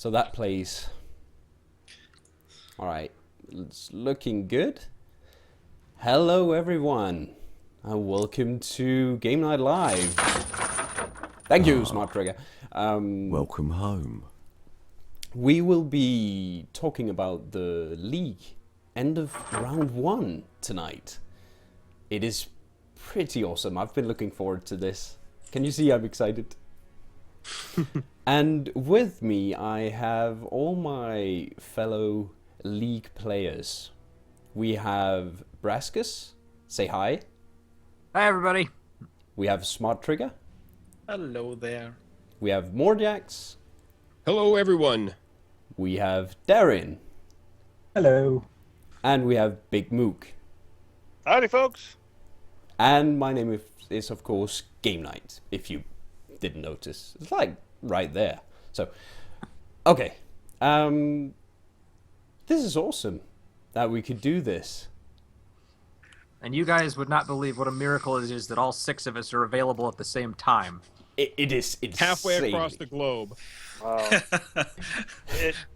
So that plays. All right, it's looking good. Hello, everyone, and welcome to Game Night Live. Thank you, Smarttrigger. Welcome home. We will be talking about the league, end of round 1 tonight. It is pretty awesome. I've been looking forward to this. Can you see I'm excited? And with me, I have all my fellow league players. We have Brascus. Say hi. Hi, everybody. We have Smarttrigger. Hello there. We have Morjax. Hello, everyone. We have Darin. Hello. And we have Big Muuk. Howdy, folks. And my name is of course, Game Night, if you didn't notice. It's like right there. So, okay. This is awesome that we could do this. And you guys would not believe what a miracle it is that all 6 of us are available at the same time. It is insane. Halfway across the globe.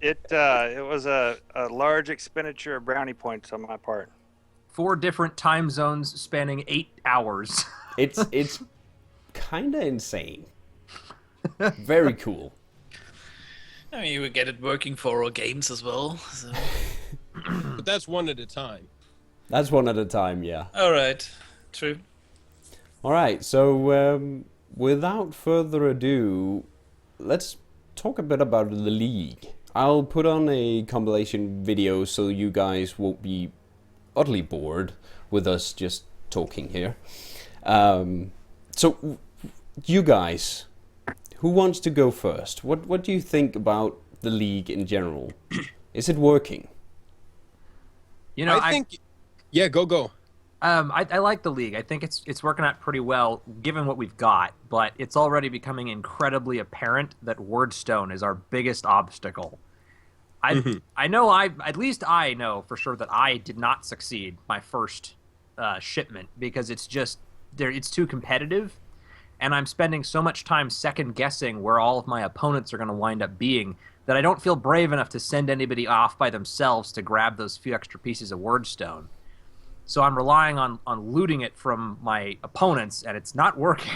It was a large expenditure of brownie points on my part. 4 different time zones spanning 8 hours. It's kind of insane. Very cool. I mean, we get it working for our games as well. So. But that's one at a time. That's one at a time, yeah. All right, true. All right, so without further ado, let's talk a bit about the league. I'll put on a compilation video so you guys won't be utterly bored with us just talking here. So, you guys, who wants to go first? What do you think about the league in general? Is it working? You know, I think... Yeah, go. I like the league. I think it's working out pretty well, given what we've got. But it's already becoming incredibly apparent that Wordstone is our biggest obstacle. I know at least I know for sure that I did not succeed my first shipment because it's just it's too competitive, and I'm spending so much time second guessing where all of my opponents are going to wind up being that I don't feel brave enough to send anybody off by themselves to grab those few extra pieces of Wordstone. So I'm relying on looting it from my opponents, and it's not working.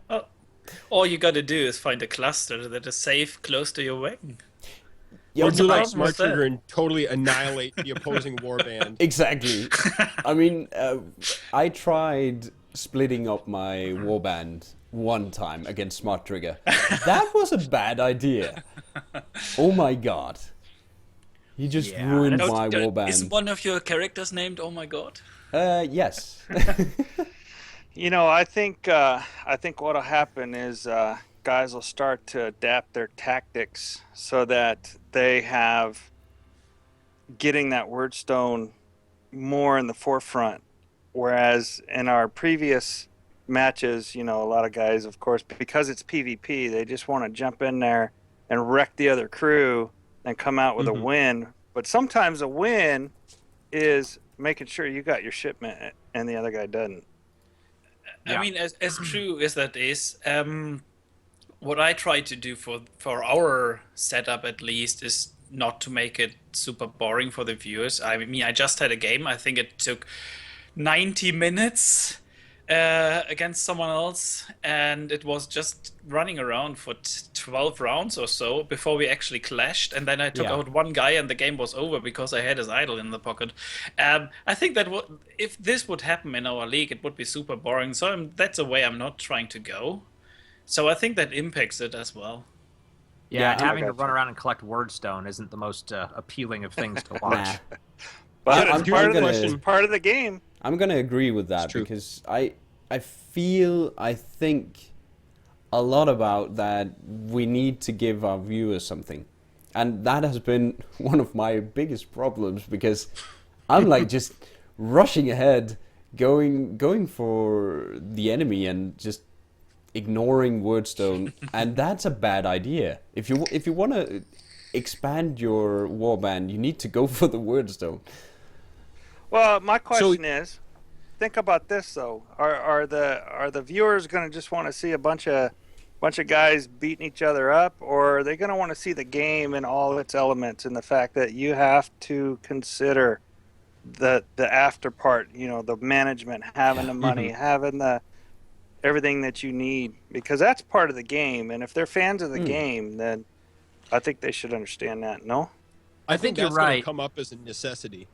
Well, all you got to do is find a cluster that is safe close to your wing. Yeah, Or do like problem with Smarttrigger that? and totally annihilate the opposing warband. Exactly. I mean, I tried splitting up my warband one time against Smarttrigger. That was a bad idea. Oh my god. He just ruined my warband. Is one of your characters named Oh My God? Yes. You know, I think what'll happen is guys will start to adapt their tactics so that they have getting that Wordstone more in the forefront. Whereas in our previous matches, you know, a lot of guys, of course, because it's PvP, they just want to jump in there and wreck the other crew and come out with a win. But sometimes a win is making sure you got your shipment and the other guy doesn't. Yeah. I mean, as true as that is, what I try to do for our setup at least is not to make it super boring for the viewers. I mean, I just had a game. I think it took 90 minutes against someone else, and it was just running around for 12 rounds or so before we actually clashed, and then I took out one guy and the game was over because I had his idol in the pocket. I think that if this would happen in our league, it would be super boring, so that's a way I'm not trying to go. So I think that impacts it as well. Yeah, Yeah, having to run around and collect Wordstone isn't the most appealing of things to watch. Nah. But I'm it's part gonna- of part of the game. I'm gonna agree with that It's true. because I think a lot about that we need to give our viewers something. And that has been one of my biggest problems because I'm like just rushing ahead, going for the enemy and just ignoring Wordstone, and that's a bad idea. If you want to expand your warband, you need to go for the Wordstone. Well, my question is, think about this though: are the viewers going to just want to see a bunch of bunch of guys beating each other up, or are they going to want to see the game in all its elements and the fact that you have to consider the after part, you know, the management, having the money, having the everything that you need, because that's part of the game. And if they're fans of the game, then I think they should understand that. No, I think you're that's going right. to come up as a necessity.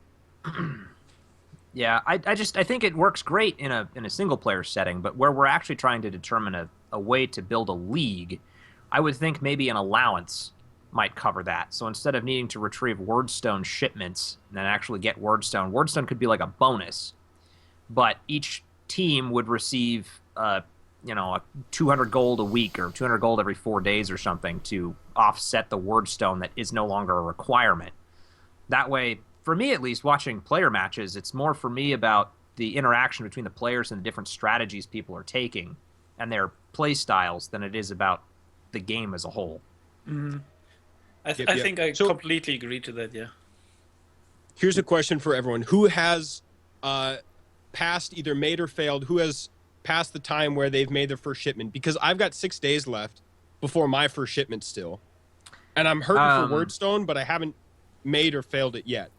Yeah, I think it works great in a single player setting, but where we're actually trying to determine a way to build a league, I would think maybe an allowance might cover that. So instead of needing to retrieve Wordstone shipments and then actually get Wordstone could be like a bonus, but each team would receive a 200 gold a week or 200 gold every 4 days or something to offset the Wordstone that is no longer a requirement. That way, for me at least, watching player matches, it's more for me about the interaction between the players and the different strategies people are taking and their play styles than it is about the game as a whole. I think I completely agree to that, yeah. Here's a question for everyone. Who has passed, either made or failed, who has passed the time where they've made their first shipment? Because I've got 6 days left before my first shipment still. And I'm hurting for Wordstone, but I haven't made or failed it yet.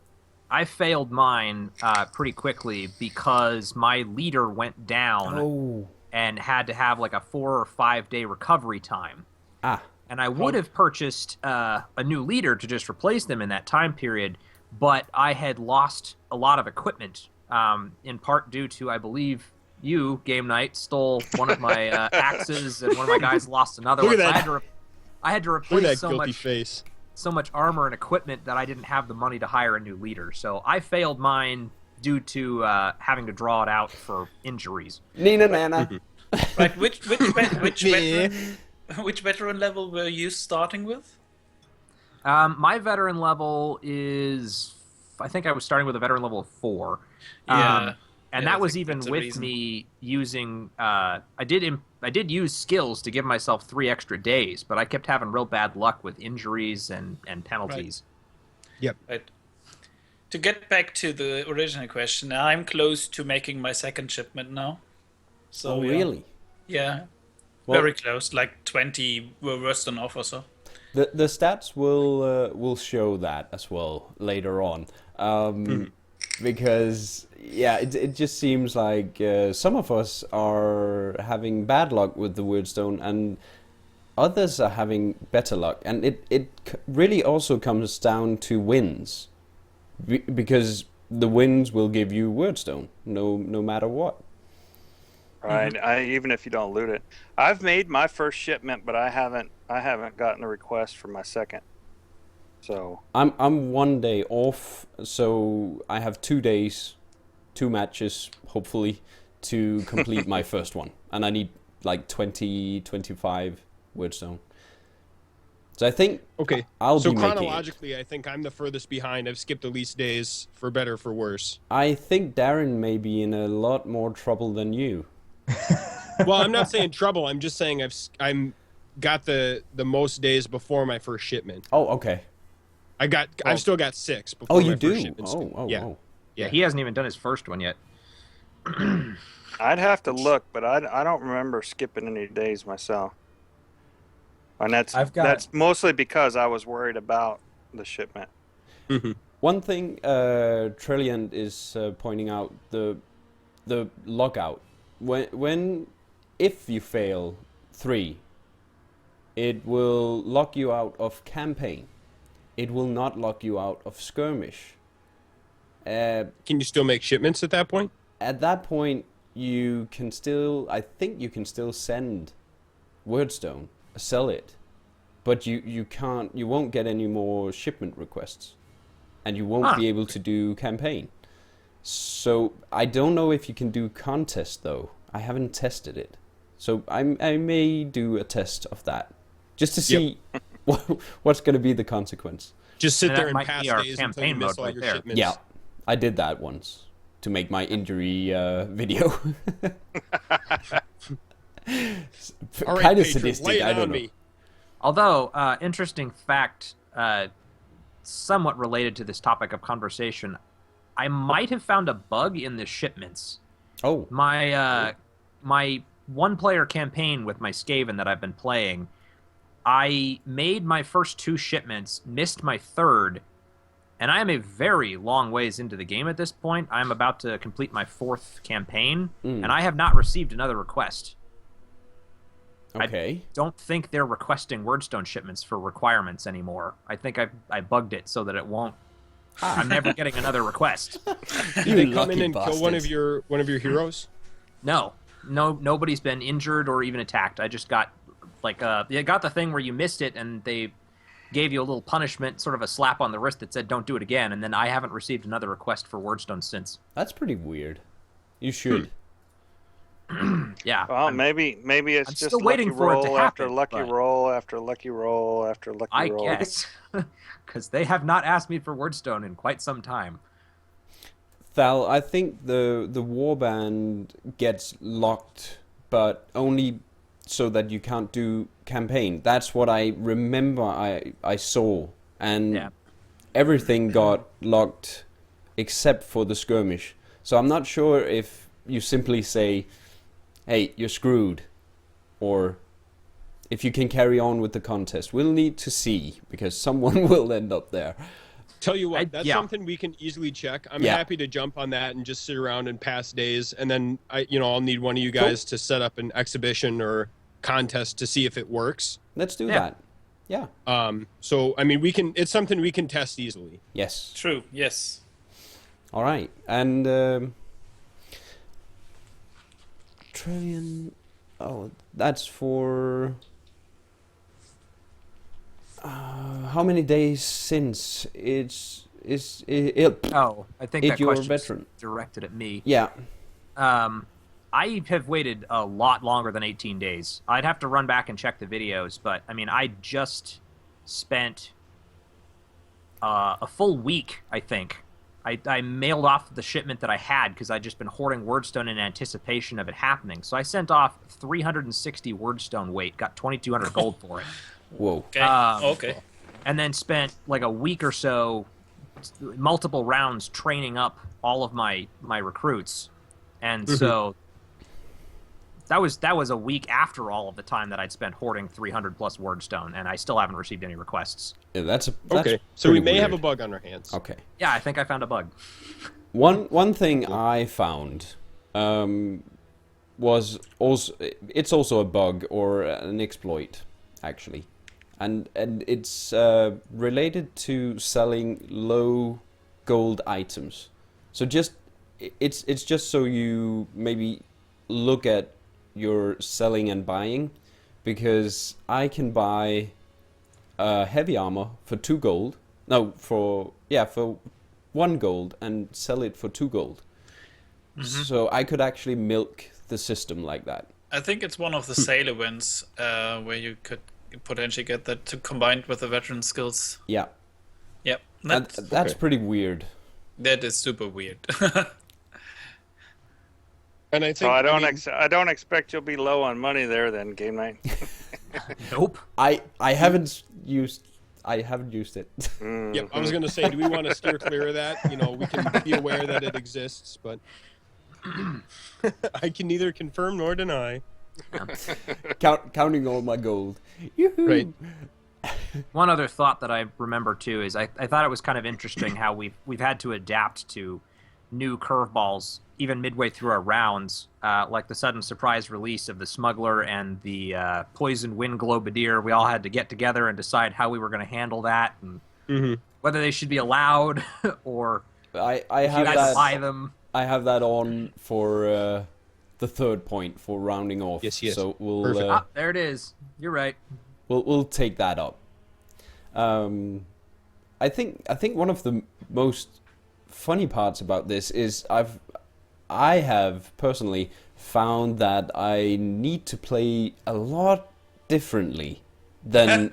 I failed mine pretty quickly because my leader went down and had to have like a 4 or 5 day recovery time. And I would have purchased a new leader to just replace them in that time period, but I had lost a lot of equipment, in part due to, I believe, you, Game Night, stole one of my axes, and one of my guys lost another one. So I had to replace so much armor and equipment that I didn't have the money to hire a new leader. So I failed mine due to having to draw it out for injuries. Nina Nana. Right, which veteran level were you starting with? My veteran level is, I think I was starting with a veteran level of 4. Yeah. And that was even with me using, I did use skills to give myself 3 extra days, but I kept having real bad luck with injuries and penalties. Right. Yep. Right. To get back to the original question, I'm close to making my second shipment now. So, really? Yeah. Well, very close, like 20 were worse than off or so. The stats will show that as well later on. Because it just seems like some of us are having bad luck with the Wordstone and others are having better luck, and it really also comes down to wins, because the wins will give you Wordstone no matter what. Right. Even if you don't loot it. I've made my first shipment, but I haven't gotten a request for my second. So I'm 1 day off, so I have 2 days, 2 matches, hopefully, to complete my first one. And I need like 25 Wordstone. So I think I'll be chronologically, I think I'm the furthest behind. I've skipped the least days, for better, for worse. I think Darin may be in a lot more trouble than you. Well, I'm not saying trouble. I'm just saying I'm got the most days before my first shipment. Oh, okay. I've still got 6 before my first shipment. Yeah, he hasn't even done his first one yet. I'd have to look, but I don't remember skipping any days myself. And that's mostly because I was worried about the shipment. One thing Trilliant is pointing out, the logout. If you fail 3, it will lock you out of campaign. It will not lock you out of skirmish. Can you still make shipments at that point? At that point, you can still, I think you can still send Wordstone, sell it, but you won't get any more shipment requests, and you won't be able to do campaign. So I don't know if you can do contest though. I haven't tested it, so I may do a test of that just to see what's going to be the consequence. Just sit there and might pass be our days until you campaign miss mode all right your there. shipments. Yeah, I did that once to make my injury video. All right, Kind of Patron, sadistic, lay it I on don't know. me. Although, interesting fact, somewhat related to this topic of conversation, I might have found a bug in the shipments. Oh. My one-player campaign with my Skaven that I've been playing, I made my first 2 shipments, missed my third, and I am a very long ways into the game at this point. I'm about to complete my 4th campaign, and I have not received another request. Okay. I don't think they're requesting Wordstone shipments for requirements anymore. I think I bugged it so that it won't. I'm never getting another request. Did they come in and kill one of your heroes? No, nobody's been injured or even attacked. I just got got the thing where you missed it and they gave you a little punishment, sort of a slap on the wrist that said don't do it again, and then I haven't received another request for Wordstone since. That's pretty weird. You should. Yeah. Well, maybe it's I'm just still lucky waiting for it to roll happen, after lucky but- roll after lucky roll after lucky I roll. guess. Because they have not asked me for Wordstone in quite some time. Thal, I think the warband gets locked, but only so that you can't do campaign. That's what I remember I saw. And everything got locked except for the skirmish. So I'm not sure if you simply say, hey, you're screwed, or if you can carry on with the contest. We'll need to see, because someone will end up there. Tell you what, that's something we can easily check. I'm happy to jump on that and just sit around and pass days, and then I'll need one of you guys to set up an exhibition or contest to see if it works. Let's do that. Yeah. So I mean, it's something we can test easily. Yes. True. Yes. All right, and Trillion. Oh, that's for. How many days since it's Oh, I think that you're a question's veteran. directed at me. Yeah. I have waited a lot longer than 18 days. I'd have to run back and check the videos, but I mean, I just spent a full week, I think. I mailed off the shipment that I had because I'd just been hoarding Wordstone in anticipation of it happening. So I sent off 360 Wordstone weight, got 2,200 gold for it. Whoa. Okay. Okay. And then spent like a week or so, multiple rounds training up all of my recruits. And so that was a week after all of the time that I'd spent hoarding 300 plus Wordstone, and I still haven't received any requests. Yeah, that's Okay, so we may pretty have a weird. bug on our hands. Okay. Yeah, I think I found a bug. One thing I found was also it's also a bug or an exploit, actually, and it's related to selling low gold items. So it's just so you maybe look at your selling and buying, because I can buy heavy armor for 2 gold. No, for 1 gold and sell it for 2 gold. So I could actually milk the system like that. I think it's one of the sale events where you could potentially get that to combined with the veteran skills. Yeah. Yep. That's pretty weird. That is super weird. And I think So I don't expect you'll be low on money there then, game night. Nope. I haven't used it. Yep, I was going to say, do we want to steer clear of that? We can be aware that it exists, but I can neither confirm nor deny. Counting all my gold. Yoo-hoo. Right. One other thought that I remember too is I thought it was kind of interesting how we've had to adapt to new curveballs even midway through our rounds, like the sudden surprise release of the Smuggler and the Poison Wind Globadier. We all had to get together and decide how we were going to handle that and whether they should be allowed or I if have you had to buy that. them. I have that on for the 3rd point for rounding off. Yes. So we'll Perfect. There it is. You're right. we'll take that up. I think one of the most funny parts about this is I have personally found that I need to play a lot differently than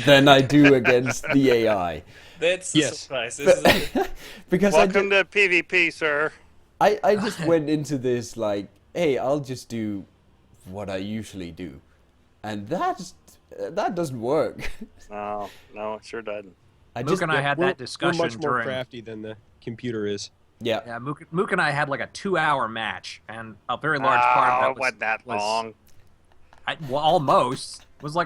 I do against the AI. That's a Yes. surprise, isn't it? Because Welcome to PvP, sir. I just went into this like, hey, I'll just do what I usually do, and that doesn't work. No, it sure doesn't. Luke and I had that We're discussion much more during. crafty than the computer is. Yeah, Mook and I had like a 2-hour match, and a very large part of that wasn't that long. Well, almost. It was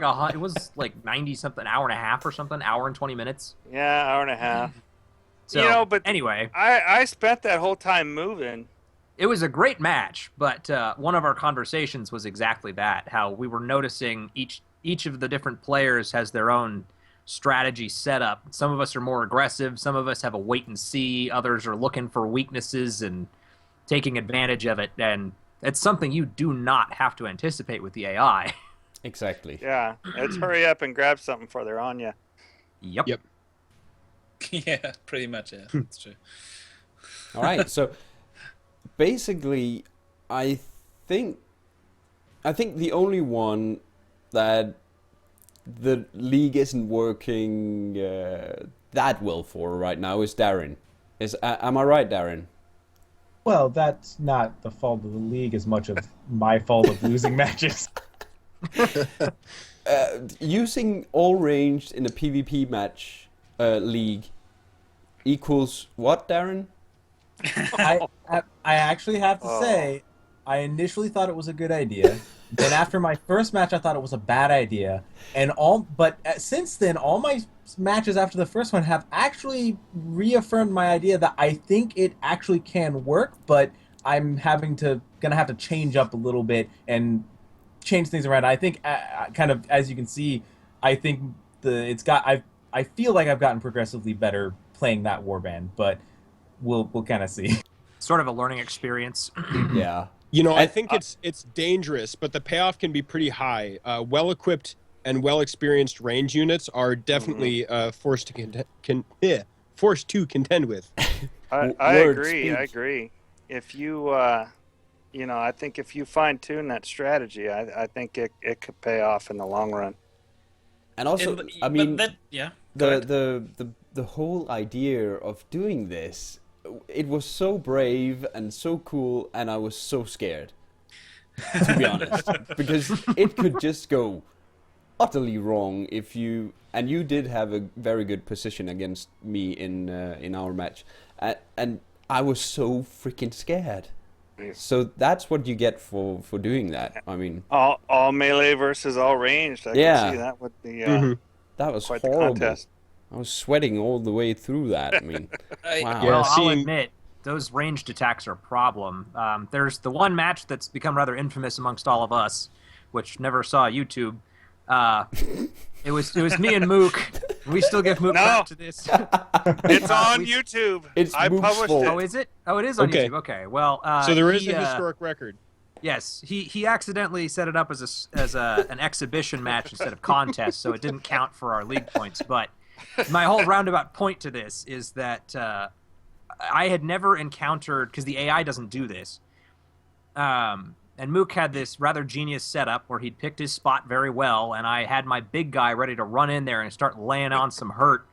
like 90 something, hour and a half or something, hour and 20 minutes. Yeah, hour and a half. So, but anyway, I spent that whole time moving. it was a great match, but one of our conversations was exactly that, how we were noticing each of the different players has their own strategy set up. Some of us are more aggressive, some of us have a wait and see, others are looking for weaknesses and taking advantage of it, and it's something you do not have to anticipate with the AI. Exactly. Yeah, it's hurry up and grab something before they're on you. Yep. Yeah, pretty much, yeah. That's true. All right, so basically, I think the only one that the league isn't working that well for right now is Darin. Am I right, Darin? Well, that's not the fault of the league as much of my fault of losing matches. Using all ranged in a PvP match league equals what, Darin? I actually have to say, I initially thought it was a good idea. Then after my first match, I thought it was a bad idea. But since then, all my matches after the first one have actually reaffirmed my idea that I think it actually can work, but I'm gonna have to change up a little bit and change things around. I think, kind of as you can see, I think I feel like I've gotten progressively better playing that warband, but we'll kind of see. Sort of a learning experience. Yeah. I think it's dangerous, but the payoff can be pretty high. Well-equipped and well-experienced range units are definitely forced to contend with. I agree. If you, I think if you fine-tune that strategy, I think it could pay off in the long run. And also, the whole idea of doing this, it was so brave and so cool, and I was so scared, to be honest, because it could just go utterly wrong if you did have a very good position against me in our match, and I was so freaking scared. So that's what you get for doing that. I mean, all melee versus all ranged. I can see that would be that was quite horrible. the contest. I was sweating all the way through that. I mean, wow. Well, I'll admit, those ranged attacks are a problem. There's the one match that's become rather infamous amongst all of us, which never saw YouTube. It was me and Mook. We still give Mook credit to this. It's on YouTube. I published fault. it. Oh, is it? Oh, it is on Okay. YouTube. Okay. Well, So there is a historic record. Yes, he accidentally set it up as an exhibition match instead of contest, so it didn't count for our league points. But my whole roundabout point to this is that I had never encountered, because the AI doesn't do this, and Mook had this rather genius setup where he'd picked his spot very well, and I had my big guy ready to run in there and start laying on some hurt,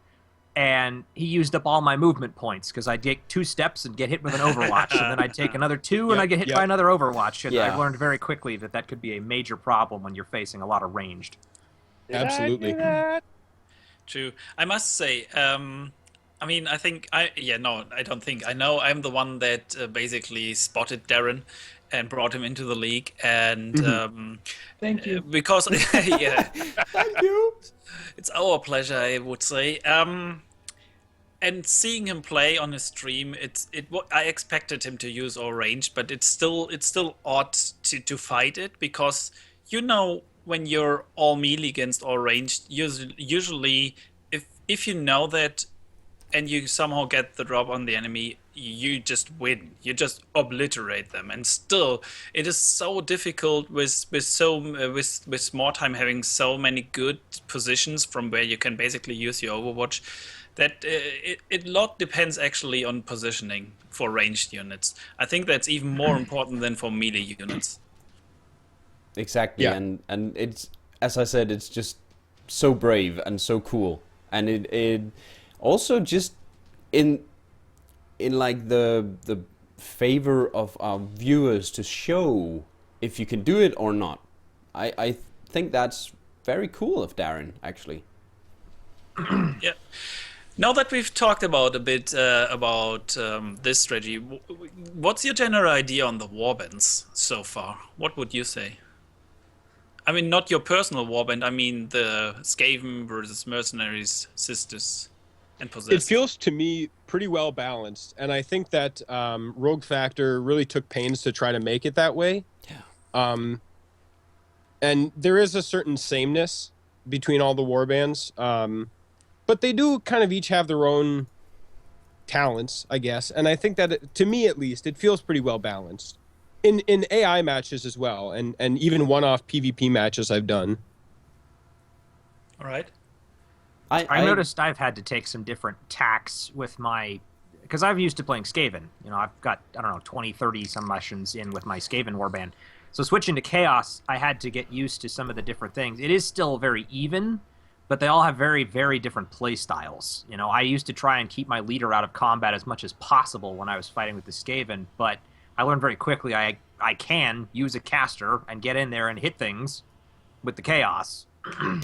and he used up all my movement points, because I'd take 2 steps and get hit with an Overwatch, and then I'd take another 2 and I'd get hit by another Overwatch, and I learned very quickly that could be a major problem when you're facing a lot of ranged. Absolutely. True. I must say, I mean, I think I don't think. I know I'm the one that basically spotted Darin and brought him into the league, and Thank you. because yeah, Thank you. it's our pleasure, I would say. And seeing him play on his stream, I expected him to use all range, but it's still odd to fight it, because when you're all melee against all ranged, usually if you know that and you somehow get the drop on the enemy, you just win. You just obliterate them. And still, it is so difficult with Mordheim having so many good positions from where you can basically use your Overwatch, that it lot depends actually on positioning for ranged units. I think that's even more important than for melee units. Exactly, and it's, as I said, it's just so brave and so cool, and it also just in like the favor of our viewers to show if you can do it or not. I think that's very cool of Darin, actually. Yeah. Now that we've talked about a bit about this strategy, what's your general idea on the warbands so far? What would you say? I mean, not your personal warband. I mean the Skaven versus mercenaries, sisters, and possessed. It feels to me pretty well balanced, and I think that Rogue Factor really took pains to try to make it that way. Yeah. And there is a certain sameness between all the warbands. But they do kind of each have their own talents, I guess. And I think that, to me at least, it feels pretty well balanced. In AI matches as well, and even one-off PvP matches I've done. All right. I noticed I've had to take some different tacks with my... Because I'm used to playing Skaven. You know, I've got, 20, 30 some missions in with my Skaven warband. So switching to Chaos, I had to get used to some of the different things. It is still very even, but they all have very, very different play styles. You know, I used to try and keep my leader out of combat as much as possible when I was fighting with the Skaven, but I learned very quickly I can use a caster and get in there and hit things with the Chaos.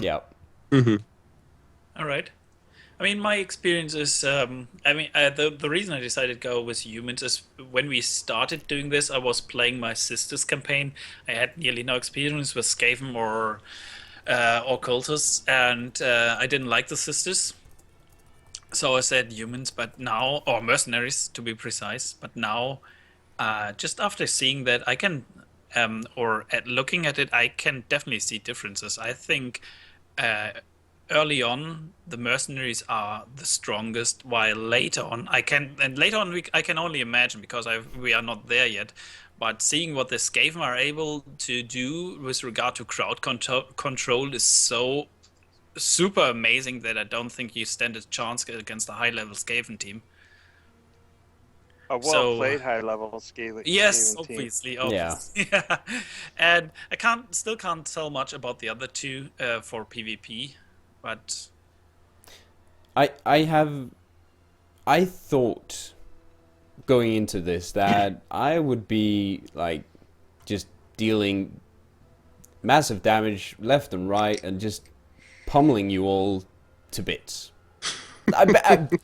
Yeah. Mm-hmm. All right. I mean, my experience is, the reason I decided to go with humans is when we started doing this, I was playing my sister's campaign. I had nearly no experience with Skaven or cultists, and I didn't like the sisters, so I said humans. But now, or mercenaries to be precise, but now just after seeing that, I can looking at it, I can definitely see differences. I think early on the mercenaries are the strongest, while later on I can only imagine, because we are not there yet. But seeing what the Skaven are able to do with regard to crowd control is so super amazing that I don't think you stand a chance against a high-level Skaven team. A well-played high-level Skaven yes, team. obviously. Yeah. Yeah. And I still can't tell much about the other two for PvP, but I thought going into this that I would be like just dealing massive damage left and right and just pummeling you all to bits.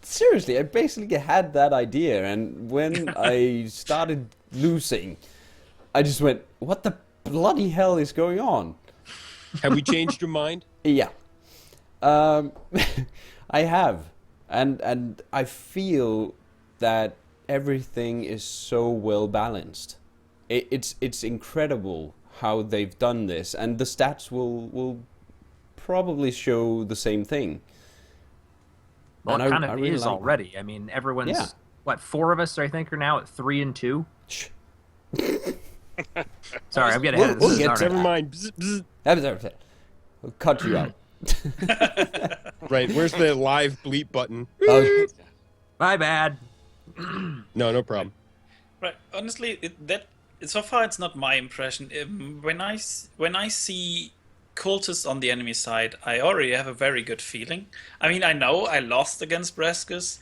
Seriously, I basically had that idea, and when I started losing, I just went, what the bloody hell is going on? Have we changed your mind? Yeah. I have. And I feel that everything is so well balanced. It's incredible how they've done this, and the stats will probably show the same thing. Well, and it kind I of really is like already. I mean, everyone's... Yeah. What, 4 of us, I think, are now at 3 and 2? Shh. Sorry, I'm getting ahead of this. We'll get Sorry. Never mind. Bzz, bzz. I'll cut you out. Right, where's the live bleep button? Oh, My bad. No problem. right, honestly, so far it's not my impression. When I see cultists on the enemy side, I already have a very good feeling. I mean, I know I lost against Brascus,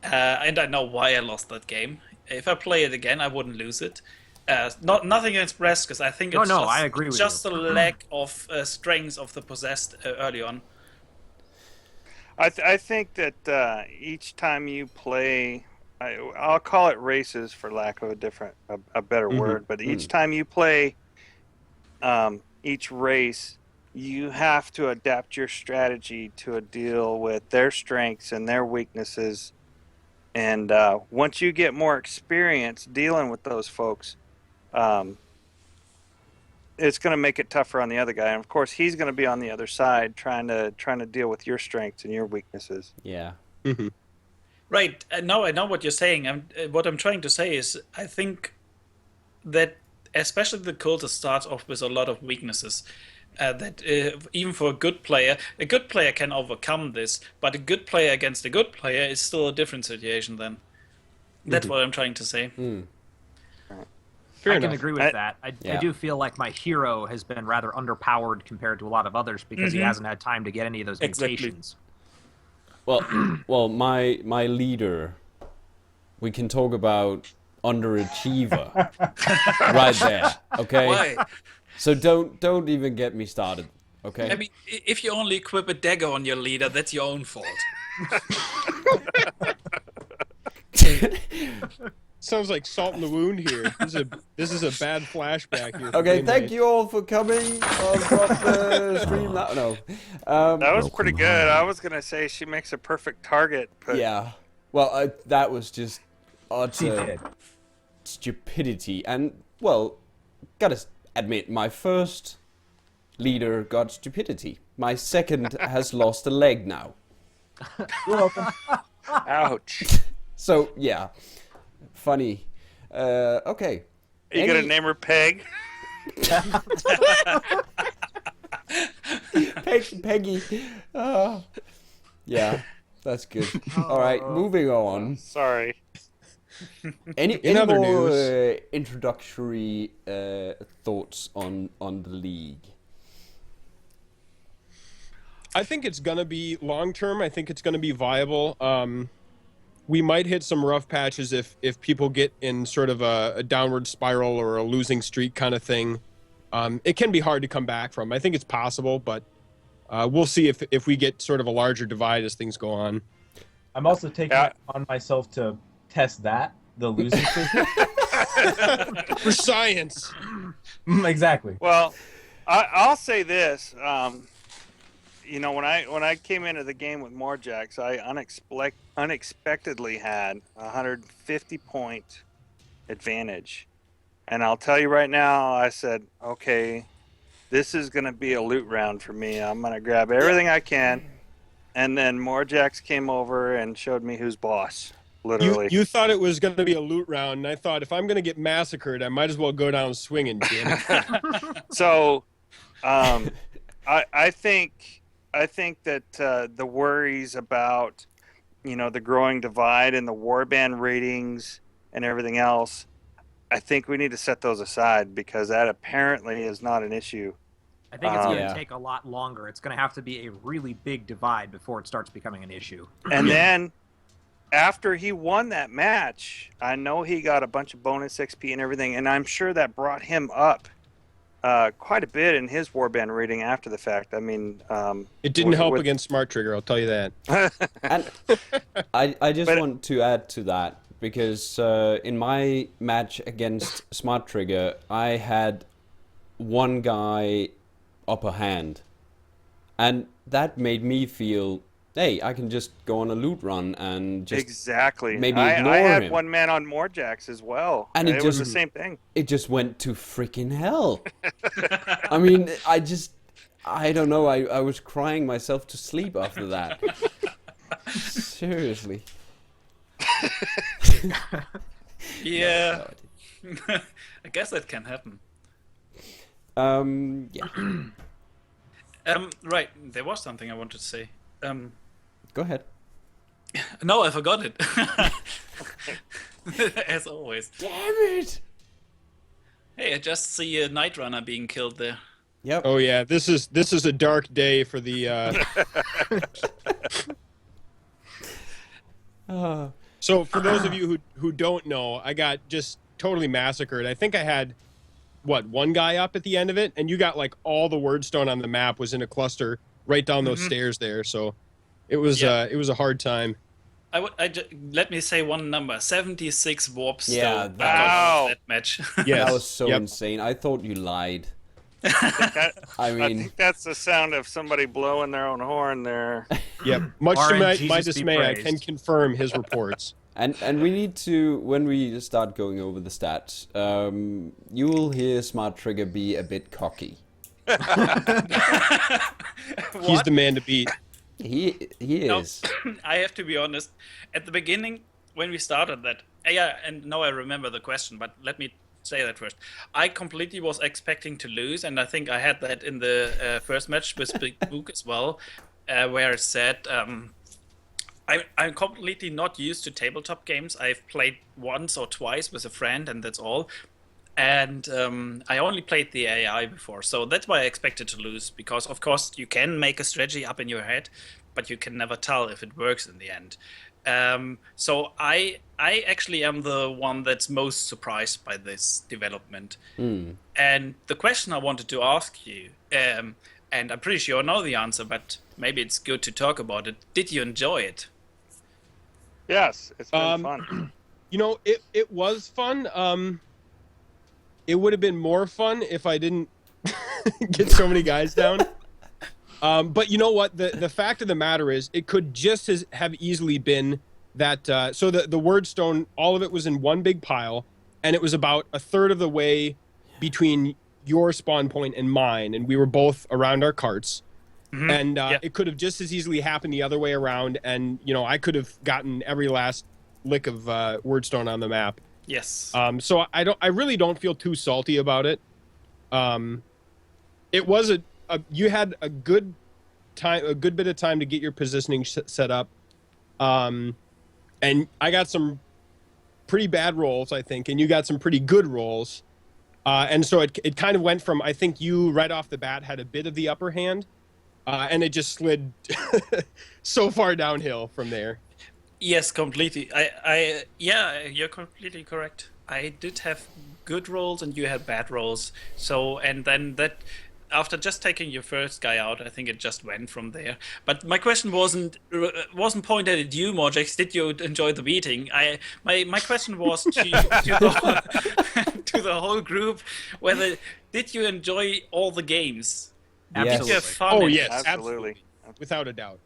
and I know why I lost that game. If I play it again, I wouldn't lose it. Nothing against Brascus. I think it's I agree with just you. a lack of strength of the possessed early on. I think that each time you play, I'll call it races for lack of a better word, but each time you play each race, you have to adapt your strategy to deal with their strengths and their weaknesses. And once you get more experience dealing with those folks, it's going to make it tougher on the other guy. And of course, he's going to be on the other side trying to deal with your strengths and your weaknesses. yeah. Mm-hmm. Right. Now I know what you're saying. What I'm trying to say is, I think that especially the cultist starts off with a lot of weaknesses. That even for a good player can overcome this, but a good player against a good player is still a different situation then. That's what I'm trying to say. Fair I enough. can agree with that. I Yeah. do feel like my hero has been rather underpowered compared to a lot of others because he hasn't had time to get any of those Exactly. mutations. Well, my leader, we can talk about underachiever right there, okay? Why? So don't even get me started, okay? I mean, if you only equip a dagger on your leader, that's your own fault. sounds like salt in the wound here. This is a bad flashback here. Okay, thank you all for coming. I'll drop the stream now. No. That was pretty good. I was gonna say she makes a perfect target, but Yeah. Well, that was just utter stupidity. And, well, gotta admit, my first leader got stupidity. My second has lost a leg now. You're welcome. ouch. So, yeah. Funny. Okay. Are you gonna name her Peg? Peggy. Yeah, that's good. All right, moving on. Sorry. Any other more news- introductory thoughts on the league? I think it's gonna be long term. I think it's gonna be viable. We might hit some rough patches if people get in sort of a downward spiral or a losing streak kind of thing. It can be hard to come back from. I think it's possible, but we'll see if we get sort of a larger divide as things go on. I'm also taking it on myself to test the losing streak. For science. Exactly. Well, I'll say this. You know, when I came into the game with Morjax, I unexpectedly had a 150 point advantage, and I'll tell you right now, I said, okay, this is gonna be a loot round for me. I'm gonna grab everything I can, and then Morjax came over and showed me who's boss. Literally. You thought it was going to be a loot round, and I thought if I'm going to get massacred, I might as well go down swinging, damn it. So, I think that the worries about, you know, the growing divide and the warband ratings and everything else, I think we need to set those aside because that apparently is not an issue. I think it's going Yeah. to take a lot longer. It's going to have to be a really big divide before it starts becoming an issue. And then after he won that match, I know he got a bunch of bonus XP and everything, and I'm sure that brought him up quite a bit in his warband rating after the fact. I mean, It didn't help against Smarttrigger, I'll tell you that. And I just want to add to that because in my match against Smarttrigger, I had one guy upper hand, and that made me feel, hey, I can just go on a loot run and just exactly. maybe I ignore had him. one man on Morjax as well, And and it it was the just- same thing. It just went to freaking hell. I mean, I don't know. I was crying myself to sleep after that. Seriously. Yeah. I guess that can happen. Yeah. Right, there was something I wanted to say. Go ahead. No, I forgot it. As always. Damn it. Hey, I just see a Night Runner being killed there. Yep. Oh yeah, this is a dark day for the. So for those of you who don't know, I got just totally massacred. I think I had one guy up at the end of it, and you got like all the wordstone on the map was in a cluster right down those stairs there. So it was a hard time. Let me say one number: 76 warps. Yeah, that match. Yes. That was so Yep. insane. I thought you lied. I I mean, think that's the sound of somebody blowing their own horn there. Yep. Much to Warren, my Jesus be dismay, I praised. can confirm his reports. and we need to, when we start going over the stats, you will hear Smarttrigger be a bit cocky. He's the man to beat. He No, is. I have to be honest. At the beginning, when we started that, yeah, and now I remember the question, but let me say that first. I completely was expecting to lose, and I think I had that in the first match with Big Muuk as well, where I said, I'm completely not used to tabletop games. I've played once or twice with a friend, and that's all. And I only played the AI before, so that's why I expected to lose. Because of course you can make a strategy up in your head, but you can never tell if it works in the end. So I actually am the one that's most surprised by this development. And the question I wanted to ask you, and I'm pretty sure I know the answer, but maybe it's good to talk about it. Did you enjoy it? Yes, it's been fun. You know, it was fun. It would have been more fun if I didn't get so many guys down. But you know what? The fact of the matter is, it could just have easily been that. So the word stone, all of it was in one big pile, and it was about a third of the way between your spawn point and mine, and we were both around our carts. Mm-hmm. And it could have just as easily happened the other way around, and you know, I could have gotten every last lick of wordstone on the map. Yes. So I really don't feel too salty about it. It was you had a good bit of time to get your positioning set up. And I got some pretty bad rolls, I think, and you got some pretty good rolls. And so it kind of went from, I think you right off the bat had a bit of the upper hand, and it just slid so far downhill from there. Yes, completely. Yeah, you're completely correct. I did have good rolls and you had bad rolls. So, and then that, after just taking your first guy out, I think it just went from there. But my question wasn't pointed at you, Morjax. Did you enjoy the meeting? My question was to the whole group, whether did you enjoy all the games? Yes. Did you have fun? Oh yes, Absolutely. without a doubt.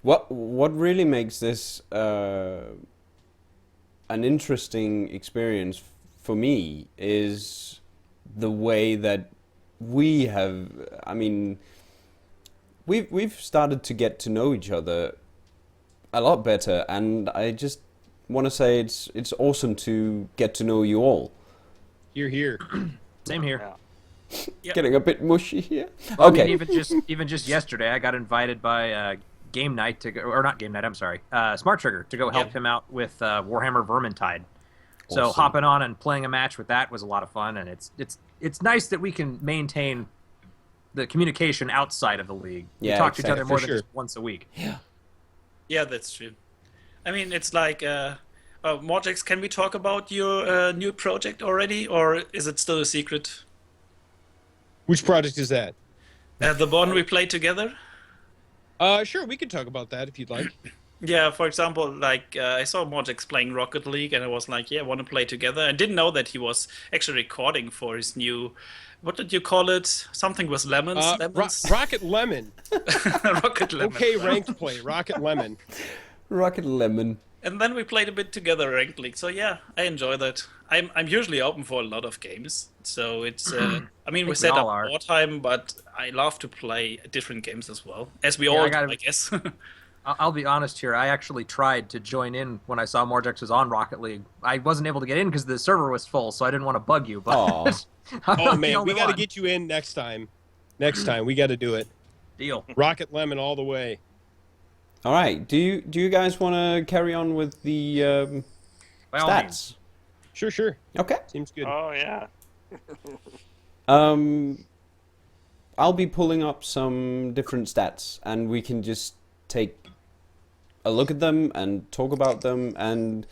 What really makes this an interesting experience for me is the way that we have. I mean, we've started to get to know each other a lot better, and I just want to say it's awesome to get to know you all. Here. Same here. Yeah. Yep. Getting a bit mushy here. Well, Okay. I mean, even just yesterday, I got invited by Game Night to go, or not Game Night. I'm sorry, Smarttrigger to go help him out with Warhammer Vermintide. So Awesome. hopping on and playing a match with that was a lot of fun, and it's nice that we can maintain the communication outside of the league. We Yeah, talk to each exactly. other more For than sure. just once a week. Yeah, that's true. I mean, it's like, Morjax, can we talk about your new project already, or is it still a secret? Which project is that? The one we played together? Sure, we could talk about that if you'd like. Yeah, for example, like I saw Morjax playing Rocket League, and I was like, yeah, I want to play together. I didn't know that he was actually recording for his new, what did you call it? Something with lemons? Lemons? Rocket Lemon. Rocket Lemon. Okay, ranked play. Rocket Lemon. Rocket Lemon. And then we played a bit together ranked league. So yeah, I enjoy that. I'm usually open for a lot of games. So it's I mean, we set up all are. Wartime, but I love to play different games as well, as we all do, I guess. I'll be honest here. I actually tried to join in when I saw Morjax was on Rocket League. I wasn't able to get in because the server was full, so I didn't want to bug you. But Aw. I'm Oh not the man, only we got to one. get you in next time. Next time we got to do it. Deal. Rocket Lemon all the way. All right. Do you guys want to carry on with the By all means. stats? Sure. Okay. Seems good. Oh yeah. I'll be pulling up some different stats, and we can just take a look at them and talk about them, and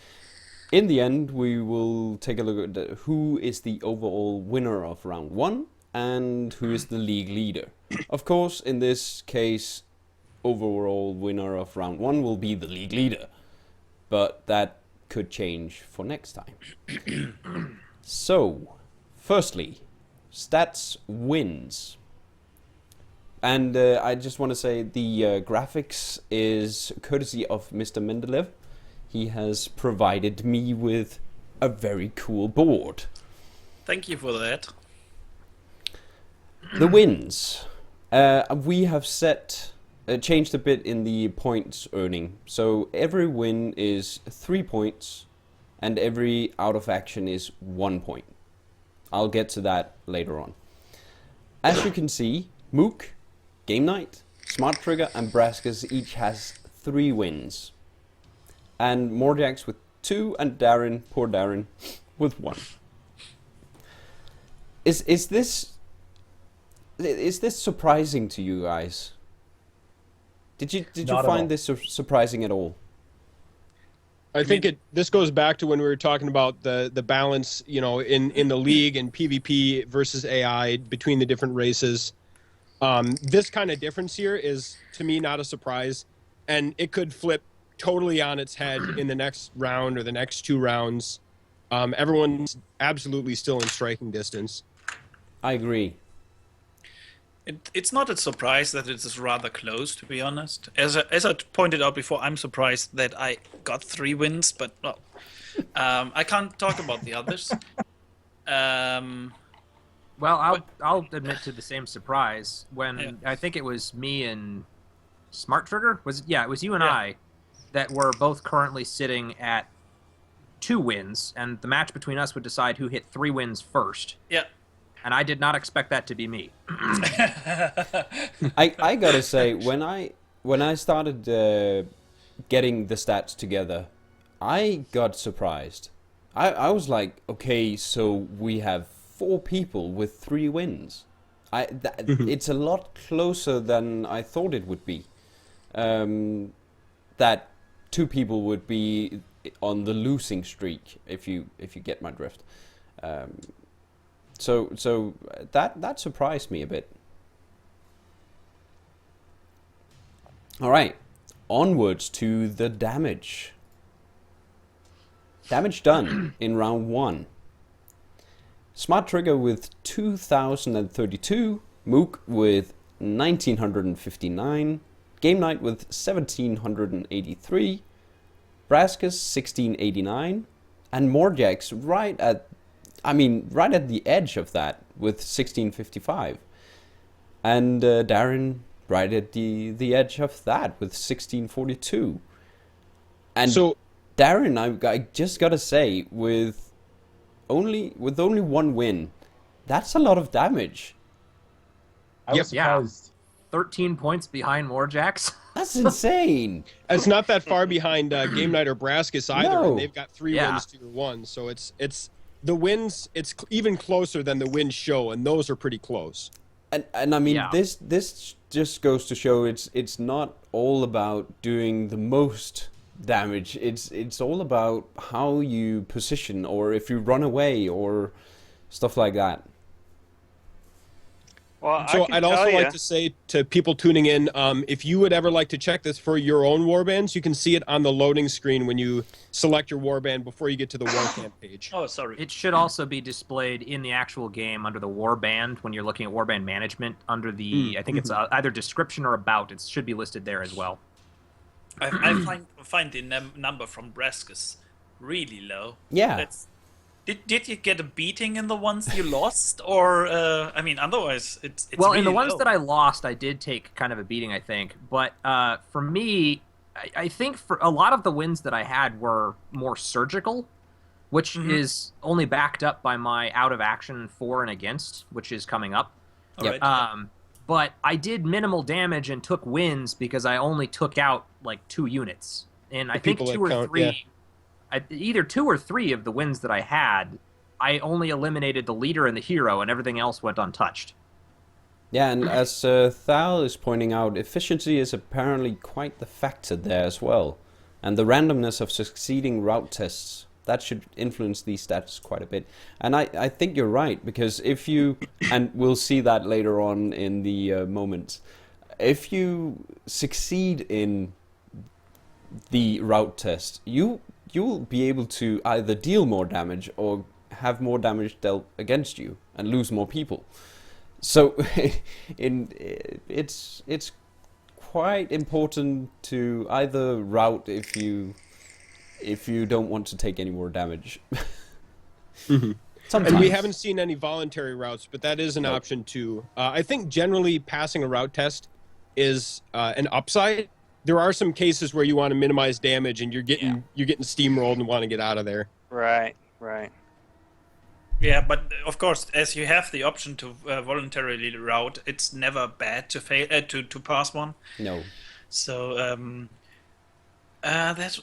in the end we will take a look at who is the overall winner of round 1 and who is the league leader. Of course, in this case, overall winner of round 1 will be the league leader, but that could change for next time. So, firstly, stats wins. And I just want to say the graphics is courtesy of Mr. Mendeleev. He has provided me with a very cool board. Thank you for that. The wins. We have changed a bit in the points earning. So every win is 3 points, and every out of action is 1 point. I'll get to that later on. As you can see, Muuk, Game Night, Smarttrigger, and Brascus each has 3 wins. And Morjax with 2, and Darin, poor Darin, with 1. Is this surprising to you guys? Did you Not at all. find this surprising at all? I think this goes back to when we were talking about the balance, you know, in the league and PvP versus AI between the different races. This kind of difference here is, to me, not a surprise, and it could flip totally on its head in the next round or the next 2 rounds. Everyone's absolutely still in striking distance. I agree. It's not a surprise that it is rather close, to be honest. As I pointed out before, I'm surprised that I got 3 wins, but well, I can't talk about the others. Well, I'll admit to the same surprise when I think it was me and Smarttrigger. It was you and I that were both currently sitting at 2 wins, and the match between us would decide who hit 3 wins first. Yeah. And I did not expect that to be me. I gotta say, when I started getting the stats together, I got surprised. I was like, okay, so we have 4 people with 3 wins. It's a lot closer than I thought it would be. That 2 people would be on the losing streak, if you get my drift. So that surprised me a bit. All right, onwards to the damage. Damage done in round 1. Smarttrigger with 2,032, Muuk with 1,959, Game Night with 1,783, Brascus 1,689, and Morjax right at the edge of that with 1,655, and Darin right at the edge of that with 1,642. And so Darin, I just gotta say, with only 1 win, that's a lot of damage. I was surprised. 13 points behind Morjax. That's insane. It's not that far behind Game Night or Brascus either. No. And they've got 3 wins to your 1, so it's the wins. It's even closer than the wins show, and those are pretty close. And I mean, this just goes to show it's not all about doing the most damage. It's all about how you position, or if you run away, or stuff like that. Well, so I'd also like to say to people tuning in, if you would ever like to check this for your own warbands, you can see it on the loading screen when you select your warband before you get to the Warcamp page. Oh, sorry. It should also be displayed in the actual game under the warband when you're looking at warband management under the, I think it's either description or about. It should be listed there as well. I find the number from Brascus really low. Yeah. Did you get a beating in the ones you lost, or otherwise it's well, really in the ones low. that I lost, I did take kind of a beating, I think. But for me, I think for a lot of the wins that I had were more surgical, which is only backed up by my out of action for and against, which is coming up. All right. But I did minimal damage and took wins because I only took out like 2 units, and I think 2 or 3. Yeah. Either 2 or 3 of the wins that I had, I only eliminated the leader and the hero, and everything else went untouched. Yeah, and as Thal is pointing out, efficiency is apparently quite the factor there as well. And the randomness of succeeding route tests, that should influence these stats quite a bit. And I think you're right, because if you, and we'll see that later on in the moments, if you succeed in the route test, you'll be able to either deal more damage or have more damage dealt against you and lose more people. So it's quite important to either route if you don't want to take any more damage. And we haven't seen any voluntary routes, but that is an option too. I think generally passing a route test is an upside. There are some cases where you want to minimize damage and you're getting steamrolled and want to get out of there. Right. Yeah, but of course, as you have the option to voluntarily route, it's never bad to fail to pass one. No. So that's.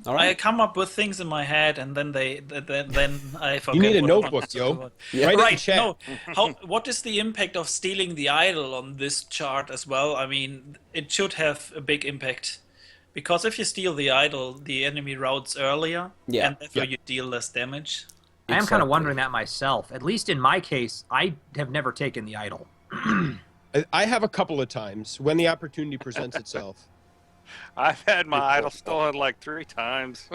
All right. I come up with things in my head, and then then I forget. You need a what notebook, I'm yo. about. Yeah. Write it in Right? chat. No. What is the impact of stealing the idol on this chart as well? I mean, it should have a big impact, because if you steal the idol, the enemy routes earlier, and therefore you deal less damage. I am kind of wondering that myself. At least in my case, I have never taken the idol. I have a couple of times when the opportunity presents itself. I've had my idol stolen like 3 times.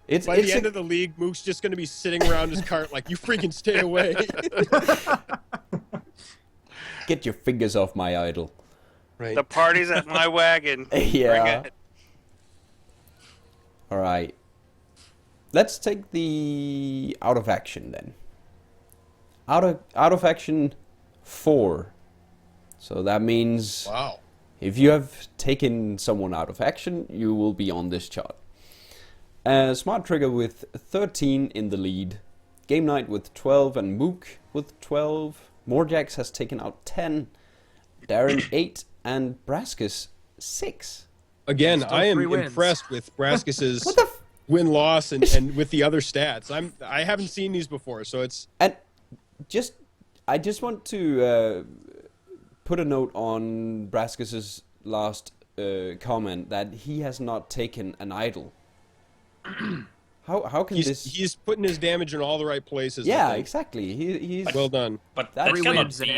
By the end of the league, Mook's just going to be sitting around his cart like, you freaking stay away. Get your fingers off my idol. Right. The party's at my wagon. Yeah. Bring it. All right. Let's take the out of action then. Out of action 4. So that means Wow. if you have taken someone out of action, you will be on this chart. Smarttrigger with 13 in the lead. Game Night with 12 and Muuk with 12. Morjax has taken out 10. Darin 8 and Brascus 6. Again, Still I am 3 wins. impressed with Brascus's What the win-loss and with the other stats. I haven't seen these before, so it's... And I just want to put a note on Brascus's last comment that he has not taken an idol. How can this? He's putting his damage in all the right places. I Yeah, think. exactly. He's Well done. But That that 3 cannot wins, be. and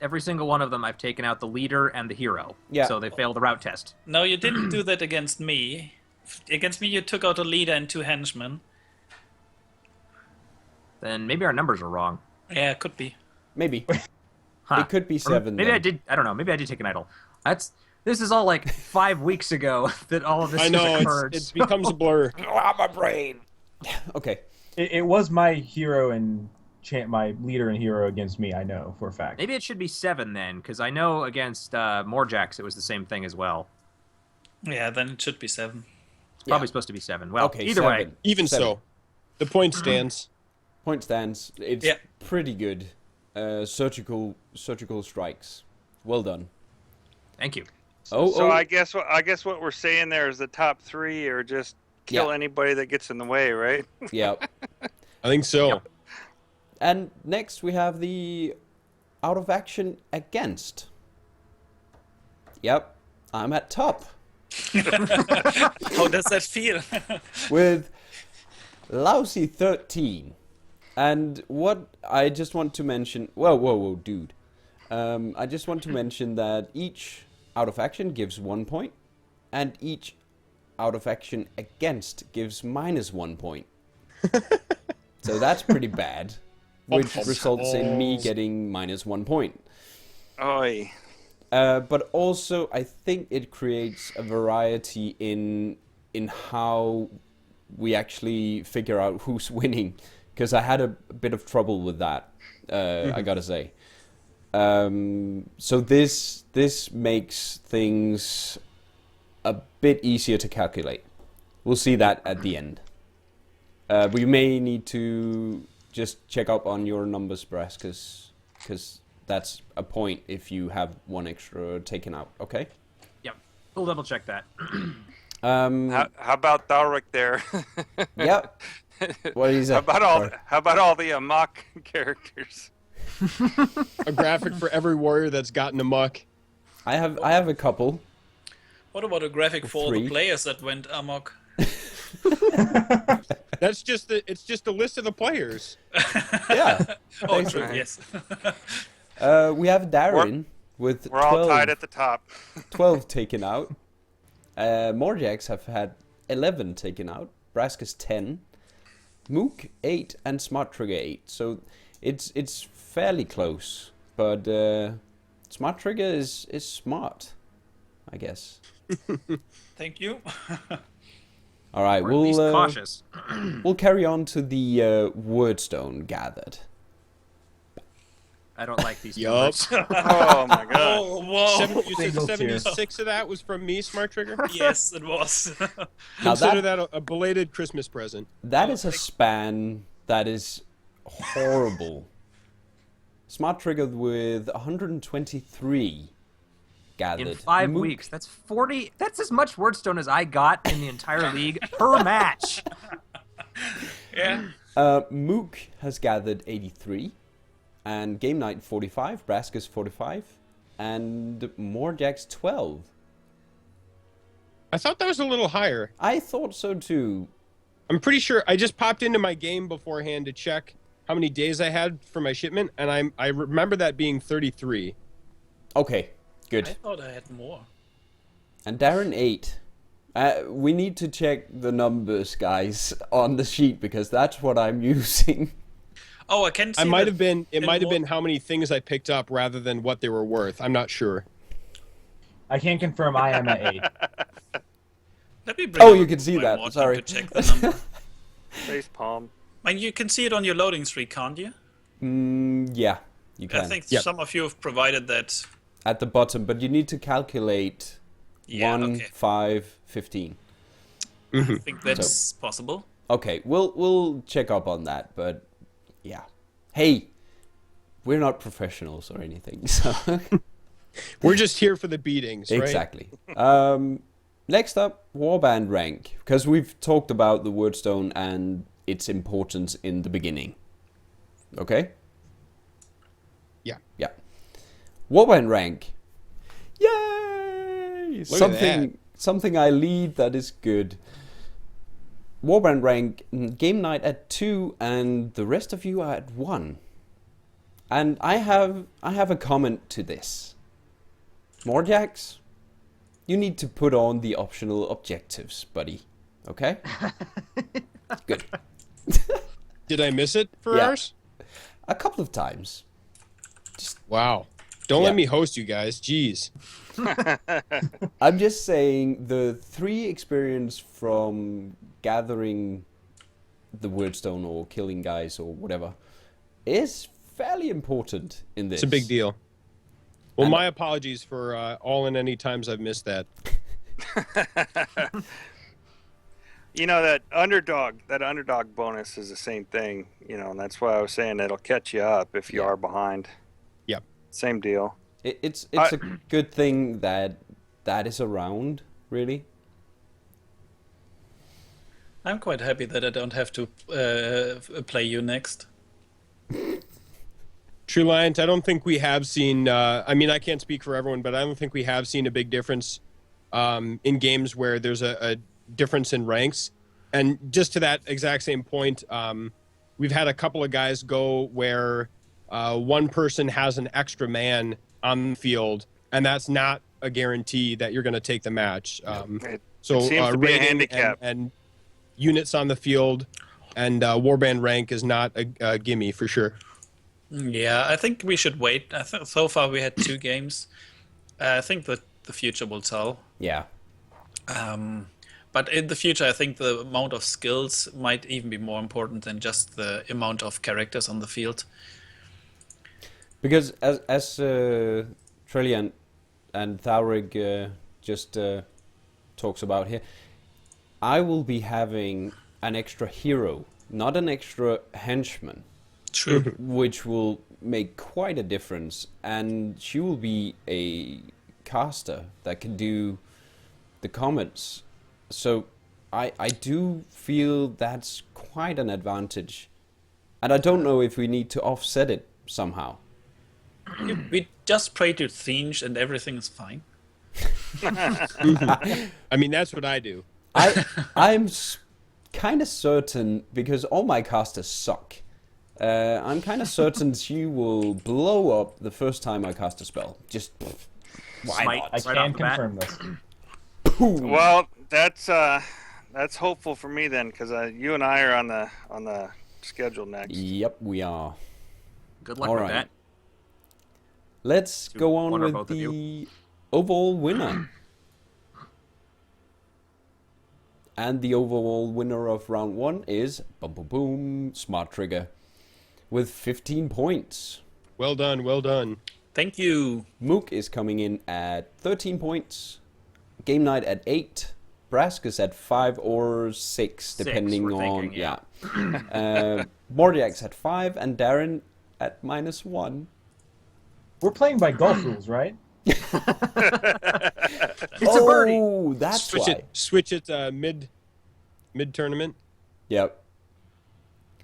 every single one of them I've taken out the leader and the hero. Yeah. So they failed the route test. No, you didn't do that against me. Against me, you took out a leader and 2 henchmen. Then maybe our numbers are wrong. Yeah, could be. maybe Huh. it could be 7. Maybe then. I did. I don't know. Maybe I did take an idol. This is all like 5 weeks ago that all of this I know, has occurred. it becomes a blur. my brain. Okay. It was my hero and my leader and hero against me. I know for a fact. Maybe it should be 7 then, because I know against Morjax it was the same thing as well. Yeah, then it should be 7. It's probably supposed to be 7. Well, Okay. either way, 7. Even 7. so, the point stands. Point stands. It's Yeah. pretty good. Surgical strikes. Well done. thank you. So I guess what we're saying there is the top 3 are just kill Yeah. anybody that gets in the way, right? Yeah. I think so. Yep. And next we have the out of action against. Yep. I'm at top How does that feel? with lousy 13. And what I just want to mention, whoa, dude. I just want to mention that each out of action gives 1 point, and each out of action against gives -1 point. So that's pretty bad, which results in me getting -1 point. Oi. But also, I think it creates a variety in how we actually figure out who's winning, because I had a bit of trouble with that. I gotta say. So this makes things a bit easier to calculate. We'll see that at the end. We may need to just check up on your numbers, Brascus, because that's a point if you have 1 extra taken out. Okay. Yep. We'll double check that. How about Thalric there? Yep. What is that? How about all the Amok characters? A graphic for every warrior that's gotten amok. I have a couple. What about a graphic for all 3. the players that went amok? That's just it's just a list of the players. Yeah. Oh, true, yes. We have Darin with We're all 12, tied at the top. 12 taken out. Morjax have had 11 taken out. Brascus 10. Muuk 8 and Smarttrigger 8. So it's fairly close, but Smarttrigger is smart, I guess. Thank you. All right, Or at least we'll cautious. we'll carry on to the wordstone gathered. I don't like these Yup. numbers. Oh my god. Oh, whoa. You said Single tier. 76 of that was from me, Smarttrigger? Yes, it was. Now Consider that a belated Christmas present. that is a span that is horrible. Smarttrigger with 123 gathered. In 5 Muuk- weeks. That's 40. That's as much wordstone as I got in the entire league per match. Yeah. Muuk has gathered 83, and Game Night 45, Brascus 45, and Morjax 12. I thought that was a little higher. I thought so too. I'm pretty sure I just popped into my game beforehand to check how many days I had for my shipment, and I remember that being 33. Okay, I good. thought I had more. And Darin 8. We need to check the numbers, guys, on the sheet because that's what I'm using. Oh, I can see. It might have been how many things I picked up rather than what they were worth. I'm not sure. I can confirm I am at 8. Let me bring You can see that. Morton Sorry. to check the number. Face palm. And you can see it on your loading screen, can't you? Yeah, you can. I think some of you have provided that. At the bottom, but you need to calculate 1, okay. 5, 15. I think that's possible. Okay, we'll check up on that, but yeah. Hey, we're not professionals or anything, so We're just here for the beatings, right? exactly. Next up, warband rank, because we've talked about the wordstone and its importance in the beginning. Okay? Yeah. Yeah. Warband rank. Yay! Look at that. Something I lead that is good. Warband rank, game night at 2, and the rest of you are at 1. And I have a comment to this. Morjax, you need to put on the optional objectives, buddy. Okay? Good. Did I miss it for Yeah. ours? A couple of times. Wow. Don't Yeah. let me host you guys. Jeez. I'm just saying the 3 experience from gathering the wordstone or killing guys or whatever is fairly important in this. It's a big deal. Well, And- my apologies for all and any times I've missed that. You know, that underdog bonus is the same thing, and that's why I was saying it'll catch you up if you are behind. Yep. Same deal. It's a good thing that is around, really. I'm quite happy that I don't have to play you next. True Liant, I don't think we have seen, I mean, I can't speak for everyone, but I don't think we have seen a big difference in games where there's a difference in ranks. And just to that exact same point, we've had a couple of guys go where one person has an extra man on the field, and that's not a guarantee that you're going to take the match. It So seems to be a rating handicap. and units on the field and warband rank is not a gimme for sure. Yeah, I think we should wait. I think so far we had 2 games. I think that the future will tell. Yeah. But in the future, I think the amount of skills might even be more important than just the amount of characters on the field. Because as Trillian and Thaurig just talks about here, I will be having an extra hero, not an extra henchman. True. Which will make quite a difference, and she will be a caster that can do the comments. So I do feel that's quite an advantage, and I don't know if we need to offset it somehow. We just pray to Thinge and everything's fine. I mean, that's what I do. I'm kind of certain, because all my casters suck. I'm kind of certain she will blow up the first time I cast a spell. Just why Smite. not? I Right can off the bat. confirm this. Well, that's hopeful for me then, because you and I are on the schedule next. Yep, we are. Good luck All with right. that. Let's go on one or with both of you. the overall winner. And the overall winner of round 1 is boom boom boom Smarttrigger with 15 points. Well done, well done. Thank you. Muuk is coming in at 13 points. Game Night at 8. Brascus at 5 or 6, depending we're on thinking, yeah. Morjax at 5 and Darin at -1. We're playing by golf rules, right? It's a birdie. Oh, that's why. Switch it mid tournament. Yep.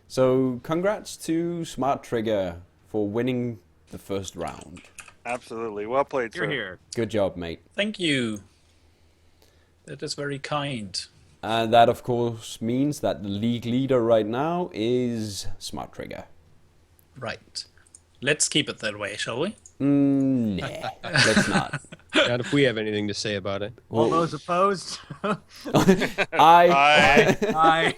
So congrats to Smarttrigger for winning the first round. Absolutely. Well played, You're sir. here. Good job, mate. Thank you. That is very kind. And that, of course, means that the league leader right now is Smarttrigger. Right. Let's keep it that way, shall we? Nah, let's not. Not if we have anything to say about it. All those opposed? I. Aye.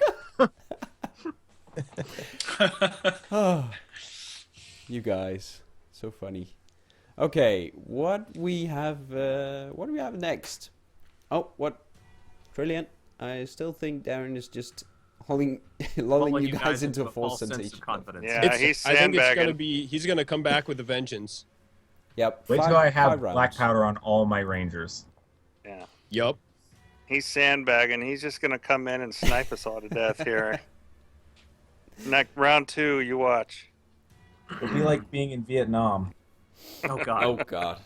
You guys, so funny. Okay, what do we have next? Oh, what? Brilliant. I still think Darin is just lulling you guys into a false sense of confidence. Yeah, he's I think it's gonna sandbagging. be. He's gonna come back with a vengeance. Yep. Wait till I have five black rounds. powder on all my rangers. Yeah, Yup. he's sandbagging. He's just gonna come in and snipe us all to death here. Next round 2, you watch. It'd be like being in Vietnam. Oh god. Oh god.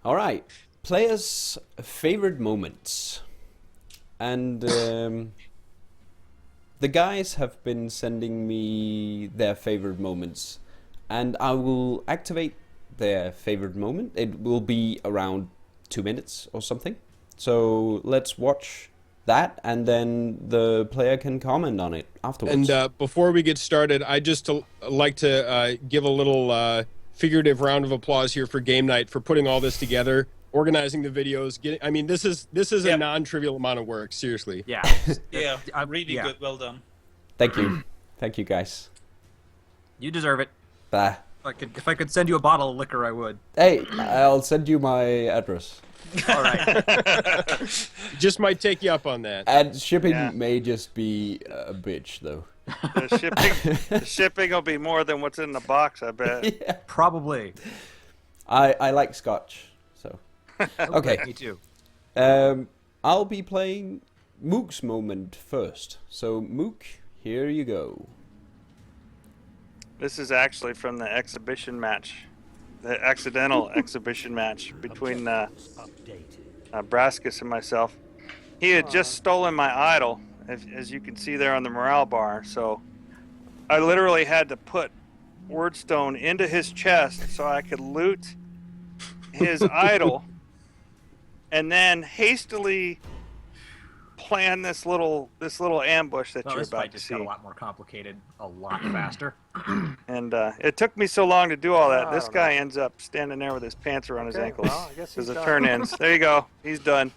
All right. Players' favorite moments, and the guys have been sending me their favorite moments, and I will activate their favorite moment. It will be around 2 minutes or something. So let's watch that, and then the player can comment on it afterwards. And before we get started, I just like to give a little figurative round of applause here for Game Night for putting all this together, organizing the videos. This is a non-trivial amount of work. Seriously. Yeah. Yeah, really good. Well done. Thank you. Thank you, guys. You deserve it. Bye. If I could send you a bottle of liquor, I would. Hey, I'll send you my address. All right. Just might take you up on that. And shipping Yeah. may just be a bitch, though. The shipping will be more than what's in the box, I bet. Yeah. Probably. I like scotch, so. Okay. Me too. I'll be playing Mook's moment first. So, Mook, here you go. This is actually from the exhibition match, the accidental exhibition match between Brascus and myself. He had just stolen my idol, as you can see there on the morale bar. So I literally had to put Wordstone into his chest so I could loot his idol, and then hastily plan this little ambush that Well, you're this fight about to just see. got a lot more complicated, a lot faster. And it took me so long to do all that. This guy ends up standing there with his pants around his ankles well, I guess as he's the done. turn ends. There you go. He's done.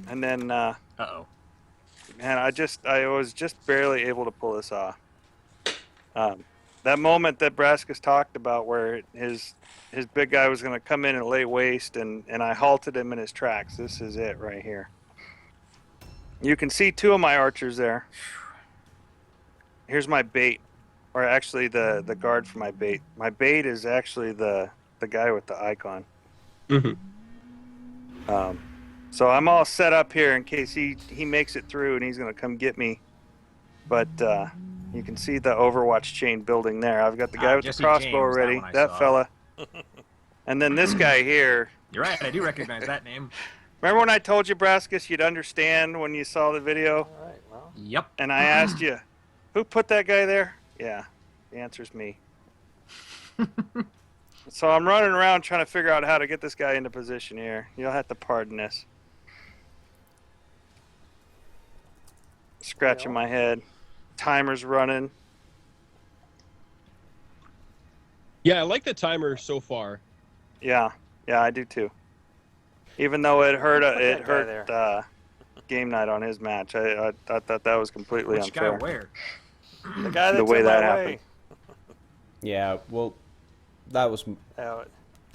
And then, Uh-oh. man, I was just barely able to pull this off. That moment that Brascus talked about, where his big guy was going to come in and lay waste, and I halted him in his tracks. This is it right here. You can see 2 of my archers there. Here's my bait, or actually the guard for my bait. My bait is actually the guy with the icon. Mhm. So I'm all set up here in case he makes it through and he's going to come get me. But you can see the Overwatch chain building there. I've got the guy with the Jesse crossbow James, that already, one I that saw. fella. And then this guy here. You're right. I do recognize that name. Remember when I told you, Brascus, you'd understand when you saw the video? All right, well, Yep. And I asked you, who put that guy there? Yeah, the answer's me. So I'm running around trying to figure out how to get this guy into position here. You'll have to pardon this. Scratching my head. Timer's running. Yeah, I like the timer so far. Yeah, I do too. Even though it hurt, that guy Game Night on his match. I thought that was completely Which guy unfair. where? the guy that's The way in that my happened. way. Yeah, well, that was Yeah,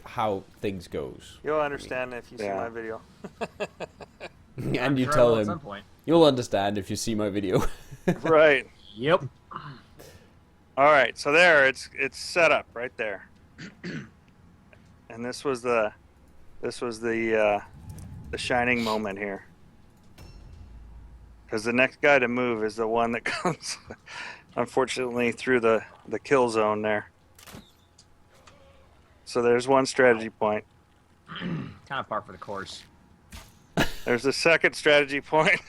how things goes. you'll understand if you see Yeah. my video. And I'm you sure I tell will at some him, point. you'll understand if you see my video. Right. Yep. All right, so there it's set up right there, and this was the shining moment here, because the next guy to move is the one that comes, unfortunately, through the kill zone there. So there's one strategy point. Kind of par for the course. There's the second strategy point,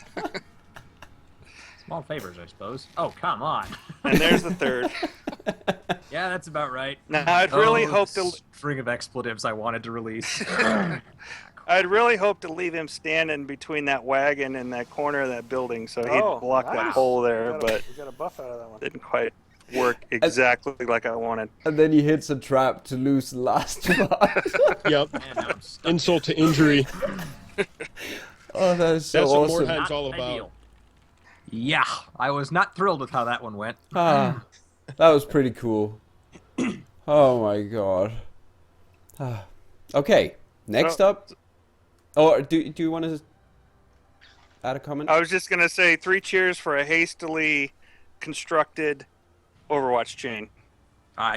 Small favors, I suppose. Oh, come on. and there's the third. Yeah, that's about right. Now I'd really hope the to. string of expletives I wanted to release. I'd really hope to leave him standing between that wagon and that corner of that building, so he'd block that nice. hole there, We but got a buff out of that one. didn't quite work exactly like I wanted. And then he hits a trap to lose the last part. Yep. And now I'm stuck. Insult to injury. Oh, that is so That's what awesome. Mordheim's all Not about. ideal. Yeah, I was not thrilled with how that one went. Ah, that was pretty cool. Oh my god. Ah. Okay, next up. Oh, do you want to add a comment? I was just gonna say 3 cheers for a hastily constructed Overwatch chain.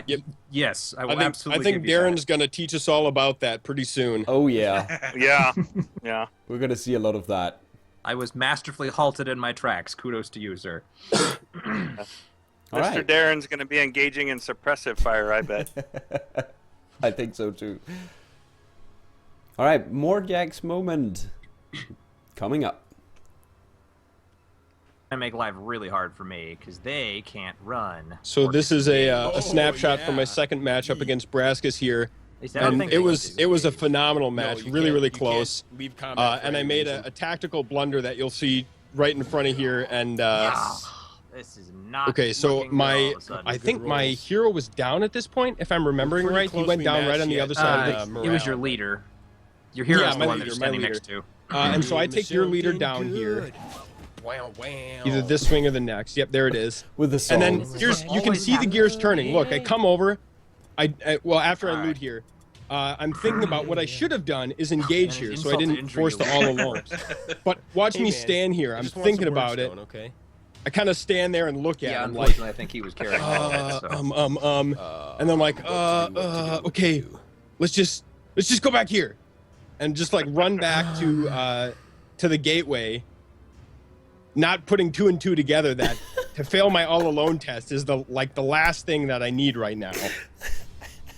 Yep. Yes, I will I think absolutely. I think give you Darin's gonna teach us all about that pretty soon. Oh yeah, Yeah, yeah. we're gonna see a lot of that. I was masterfully halted in my tracks. Kudos to you, sir. All Mr. right. Darin's gonna be engaging in suppressive fire, I bet. I think so too. All right, Morjax moment coming up. I make life really hard for me because they can't run. So or this is a disengage. snapshot from my yeah. second matchup against Brascus here, At least I don't and think it they was can a disengage. phenomenal No, match, you really can't- really you can't close. leave combat for And I any made reason. a tactical blunder that you'll see right in front of here. And This is not. okay, so looking good all my of a sudden. I think my rolls. hero was down at this point, if I'm remembering pretty right. He went closely down right matched on the yet. other side of it the was morale. your leader. Your hero Yeah, is my the one that leader, you're my standing leader. next to. and so I Doing take your leader something down here, good. Wow, wow. either this swing or the next. Yep, there it is. With the song. And then here's you can always see the happens. gears turning. Look, I come over. Well after I Alright. loot here, I'm thinking about what I should have done is engage And here, it's so I insult to didn't injury force the you. all alone. But watch Hey, me man, stand here. I I'm just want thinking some about it. wordstone, okay? I kind of stand there and look at Yeah, him like, unfortunately, I think he was carrying all of it. So. and then like, okay, let's just go back here, and just like run back to the gateway. Not putting 2 and 2 together that to fail my all alone test is the last thing that I need right now.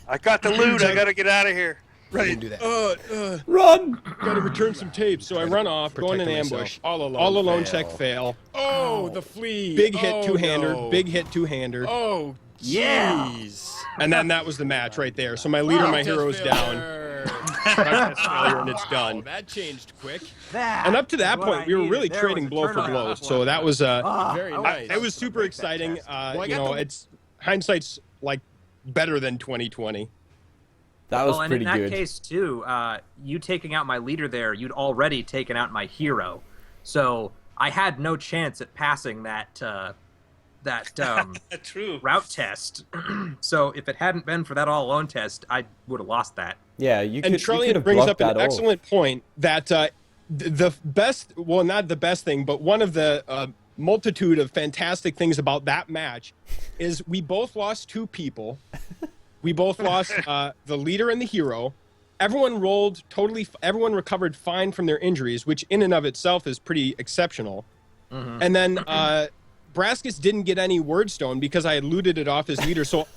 I got the loot. I gotta get out of here. Right. do that. Run! Gotta return some tapes, so I run off, go in an Protecting ambush. myself. All alone check fail. Oh, the flea. Big hit Oh, two-hander. no. Big hit two-hander. Oh, Yeah. jeez. And then that was the match right there. So my leader, my hero's down. Practice failure, and it's Oh, done. that changed quick. And up to that point, we were really trading blow for blow. So that was Very nice. it was super exciting. I You got know, the- it's hindsight's like better than 2020. That was Well, and pretty in that good. case too, you taking out my leader there, you'd already taken out my hero, so I had no chance at passing that True. route test. So if it hadn't been for that all alone test, I would have lost that. Yeah, you And could Trillian have brings blocked up that an off. excellent point that the best, well, not the best thing, but one of the multitude of fantastic things about that match is we both lost 2 people. We both lost the leader and the hero. Everyone rolled totally. Everyone recovered fine from their injuries, which in and of itself is pretty exceptional. And then Brascus didn't get any wordstone because I had looted it off his leader. So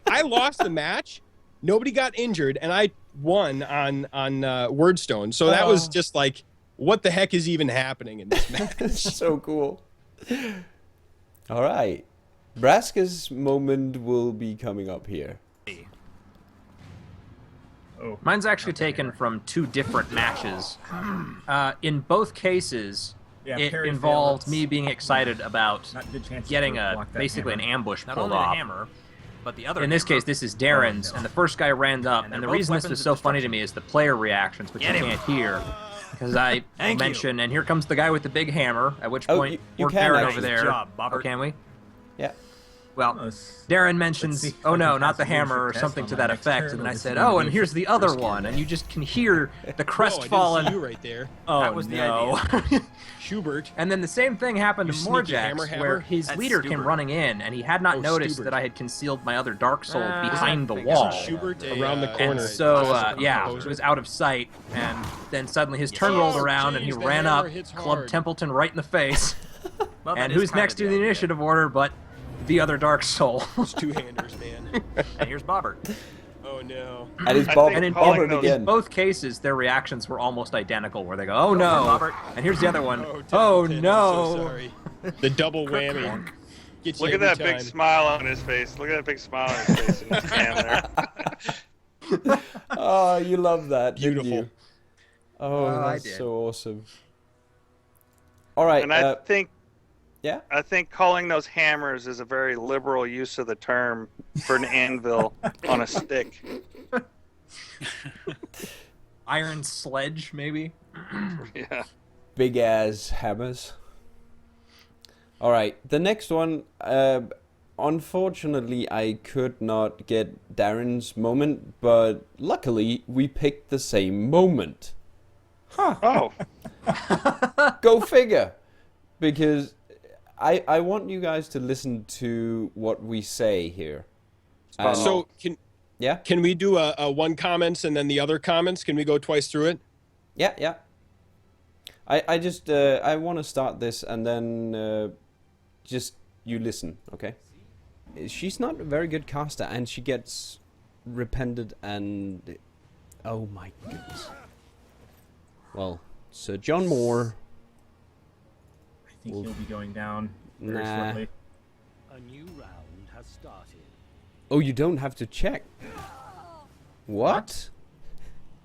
I lost the match. Nobody got injured, and I won on wordstone. So that was just like, what the heck is even happening in this match? So cool. All right. Brascus moment will be coming up here. Mine's actually taken from 2 different matches. In both cases, Yeah, it parry involved fail, me being excited about not good chance getting to a block that basically hammer. an ambush Not pulled only the off. hammer, but the other In this hammer. case, this is Darin's, no. and the first guy ran up, And and they're the both reason this weapons was of so funny to destruction. me is the player reactions, which Get you him. can't hear. Because I Thank you. mention, and here comes the guy with the big hammer, at which Oh, point, you we're can Darin actually. over there. Good job, Bobbert. Oh, can we? Yeah. Well, Let's- Darin let's mentions, see if oh I no, can not pass the the leadership hammer or test something on to my that next effect, turn and then with I this said, new oh, and leadership here's the other risk one, here. and you just can hear the Oh, I didn't crestfallen. see you right there. Oh That was the no! Schubert. And then the same thing happened to You sneaky Morjax, hammer hammer? where his That's leader came Stubert. running in, and he had not Oh, noticed Stubert. that I had concealed my other Dark Soul Ah, behind the isn't wall. Schubert a, around the uh, corner. And so, Classic yeah, it composer. was out of sight, and then suddenly his turn Oh, rolled around, and he geez, the ran hammer up, hits clubbed hard. Templeton right in the face. Well, that And is who's kinda next to the idea. initiative order but the other Dark Soul? Those two-handers, man. And here's Bobbert. Oh no. And it's I Bob think And in calling Bobbert those- again. both cases, their reactions were almost identical, where they go, "Oh no!" Robert. And here's the other one. Oh, Oh Templeton, I'm no! so sorry. The double whammy. Gets you Look at every that time. big smile on his face. Look at that big smile on his face in his cam there. Oh, you love that, didn't Beautiful. you? Oh, I that's did. so awesome. All right. And I think Yeah. I think calling those hammers is a very liberal use of the term for an anvil on a stick. Iron sledge, maybe. Yeah. Big ass hammers. All right, the next one. Unfortunately, I could not get Darin's moment, but luckily we picked the same moment. Oh. Go figure. Because I want you guys to listen to what we say here. And- So yeah, can we do a one comments and then the other comments? Can we go twice through it? yeah. I just I want to start this and then just you listen, okay? She's not a very good caster, and she gets repented and oh my goodness. Well, Sir John Moore. I think he'll be going down very Nah. shortly. A new round has started. Oh, you don't have to check. What?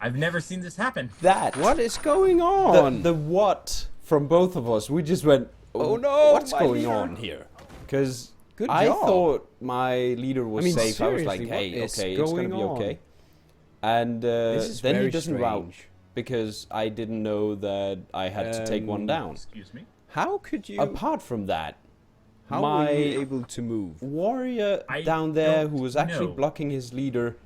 I've never seen this happen. That. What is going on? The what from both of us. We just went, oh no, what's my going leader." on here? Because Good I job. thought my leader was I mean, safe. I was like, seriously, hey, what is okay, it's going to be going okay. on? And This is then he very doesn't strange. vouch because I didn't know that I had to take one down. Excuse me. How could you? Apart from that, how my were you able to move? warrior I down there don't who was actually know. blocking his leader,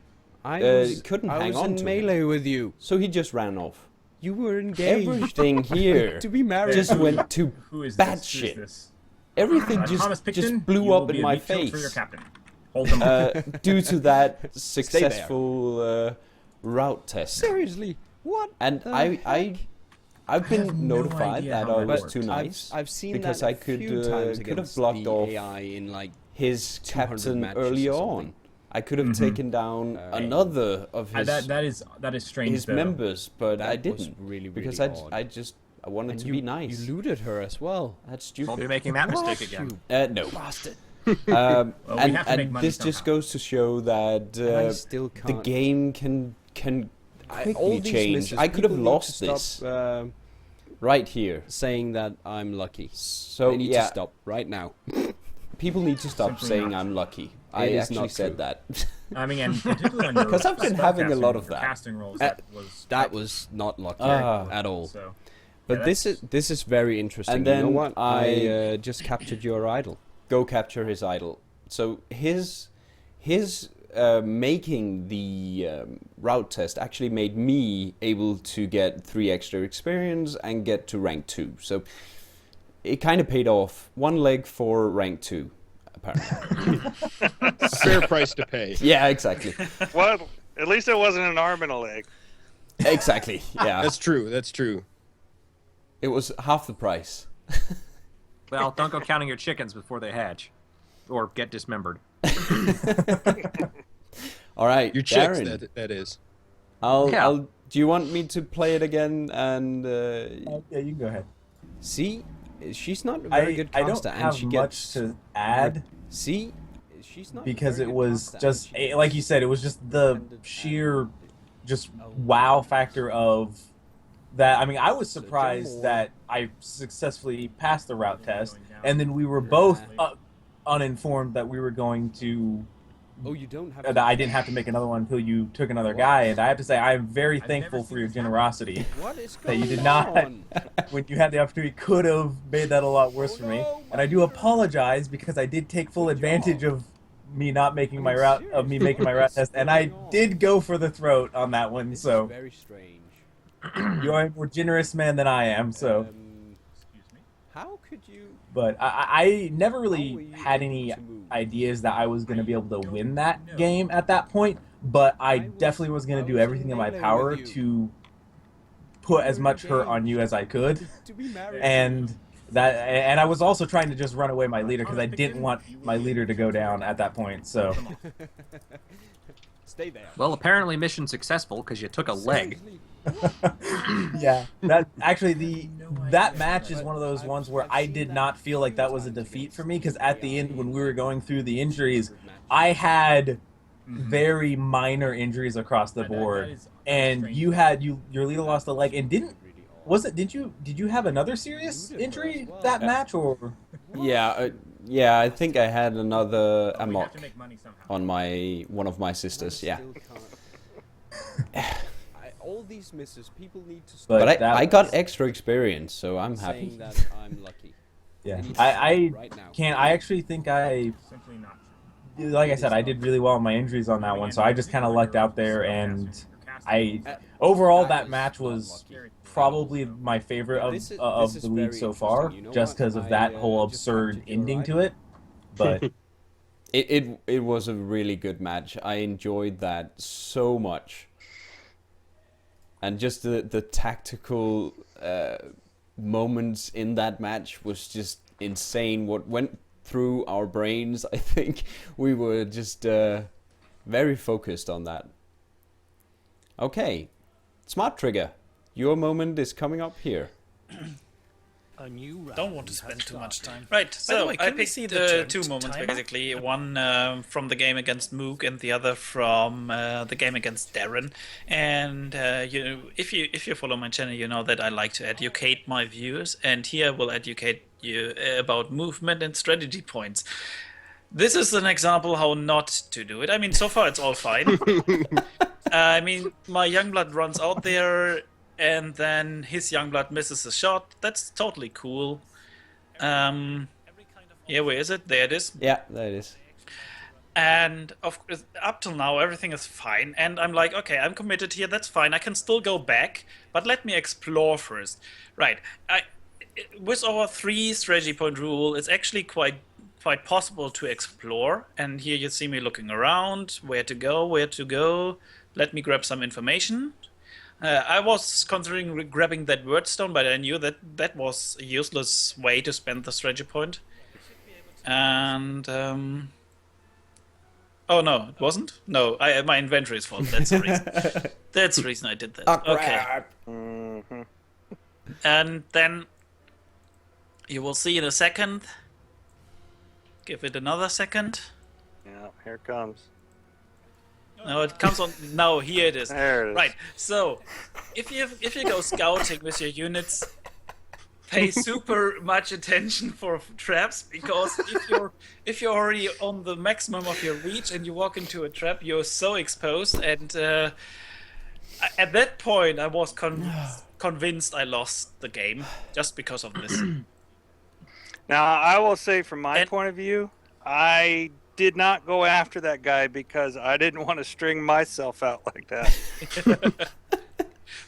I couldn't I hang was on in to him. melee with you. So he just ran off. You were engaged. Everything here to be married. just went to Who is bad this? Who is shit. this? Everything Thomas Picton, just you blew will up be in a my meat shield face for your captain. Hold them up. due to that successful route test. Seriously, what? And the I've have been no notified idea that how I that was too works. nice I've seen because that I a could few times could have against blocked the off AI in like his 200 captain matches or earlier something. on. I could have taken down another of his that is strange. his though. members, but I That was didn't really, because really odd. I just I wanted And to you, be nice. You looted her as well. That's Won't stupid. be making that mistake again. No. Bastard. Well, we have to make and money this just somehow. goes to show that I still the can't. game can quickly all these change. misses, I could have people need lost to this stop, right here. saying that I'm lucky. So They need yeah, to stop right now. people need to stop Simply saying not. I'm lucky. It I is actually not said true. that. I mean, and particularly on your 'Cause I've been having a lot of spellcasting, that. casting rolls. That was That was not lucky Ah. at all. so. But yeah, this is very interesting. And you know then what? I- I just captured your idol. Go capture his idol. So his making the route test actually made me able to get 3 extra experience and get to rank 2. So it kind of paid off. 1 leg for rank 2, apparently. Fair price to pay. Yeah, exactly. Well, at least it wasn't an arm and a leg. Exactly. Yeah. That's true. That's true. It was half the price. Well, don't go counting your chickens before they hatch, or get dismembered. All right, Your chicks, Darin. that is. I'll. Do you want me to play it again? And yeah, you can go ahead. See, she's not a very good I don't caster, and have she much gets. to add See, she's not a because very it good was caster, just and she like you said, it was just the Dependent sheer on- just wow factor of that. I mean, I was surprised Moore- that I successfully passed the route test, and then we were both uninformed that we were going to. Oh, you don't have. That I didn't have to make another one until you took another guy, and I have to say I'm very thankful for your generosity. What is That going you did not, on? when you had the opportunity, could have made that a lot worse for me. And I do apologize because I did take full advantage of me not making my route making my route test, and I did go for the throat on that one. This So is very strange. you are a more generous man than I am. So, How could you? but I never How were really you had able any to move? ideas that I was going to be able to win that game at that point. But I definitely was going to do everything in my power to put as much hurt on you as I could. To be married. And I was also trying to just run away my leader because I didn't want my leader to go down at that point. So Stay there. Well, apparently mission successful because you took a leg. Seriously? yeah, that actually that match is one of those ones where I did not feel like that was a defeat for me because at the end when we were going through the injuries, I had very minor injuries across the board, and you had your leader lost a leg and didn't. Did you have another serious injury that match or? Yeah, I think I had another We have amok to make money somehow. on one of my sisters. Yeah, Still all these misses, people need to stop but that I got was- extra experience, so I'm happy. saying that I'm lucky. Yeah, They need to I stop right now. can't. I actually think Simply not like I said, I did really well on my injuries on that one, so I just kind of lucked out there, and overall that match was probably my favorite of This is the league very so far, interesting. You know just what? because of I, that whole just have absurd to go ending right to it. But It was a really good match. I enjoyed that so much, and just the tactical moments in that match was just insane. What went through our brains, I think we were just very focused on that. Okay, Smarttrigger, your moment is coming up here. A new round Don't want to has spend too much started. time. Right, By the so way, I can we picked see the two turned moments timer? basically. One from the game against Muuk, and the other from the game against Darin. And if you follow my channel, you know that I like to educate my viewers, and here I will educate you about movement and strategy points. This is an example how not to do it. I mean, so far it's all fine. I mean, my Youngblood runs out there, and then his Youngblood misses a shot. That's totally cool. Yeah, where is it? There it is. Yeah, there it is. And up till now, everything is fine. And I'm like, okay, I'm committed here. That's fine. I can still go back, but let me explore first. Right. With our 3 strategy point rule, it's actually quite possible to explore. And here you see me looking around, where to go. Let me grab some information. I was considering grabbing that word stone, but I knew that was a useless way to spend the strategy point. And oh no, it wasn't. No, my inventory is full. That's the reason. That's the reason I did that. Oh, Okay. crap. Mm-hmm. And then you will see in a second. Give it another second. Yeah, here it comes. No, it comes on. No, here it is. There it is. Right. So, if you go scouting with your units, pay super much attention for traps, because if you're already on the maximum of your reach and you walk into a trap, you're so exposed. And at that point, I was convinced I lost the game just because of this. Now, I will say from my point of view, I did not go after that guy because I didn't want to string myself out like that.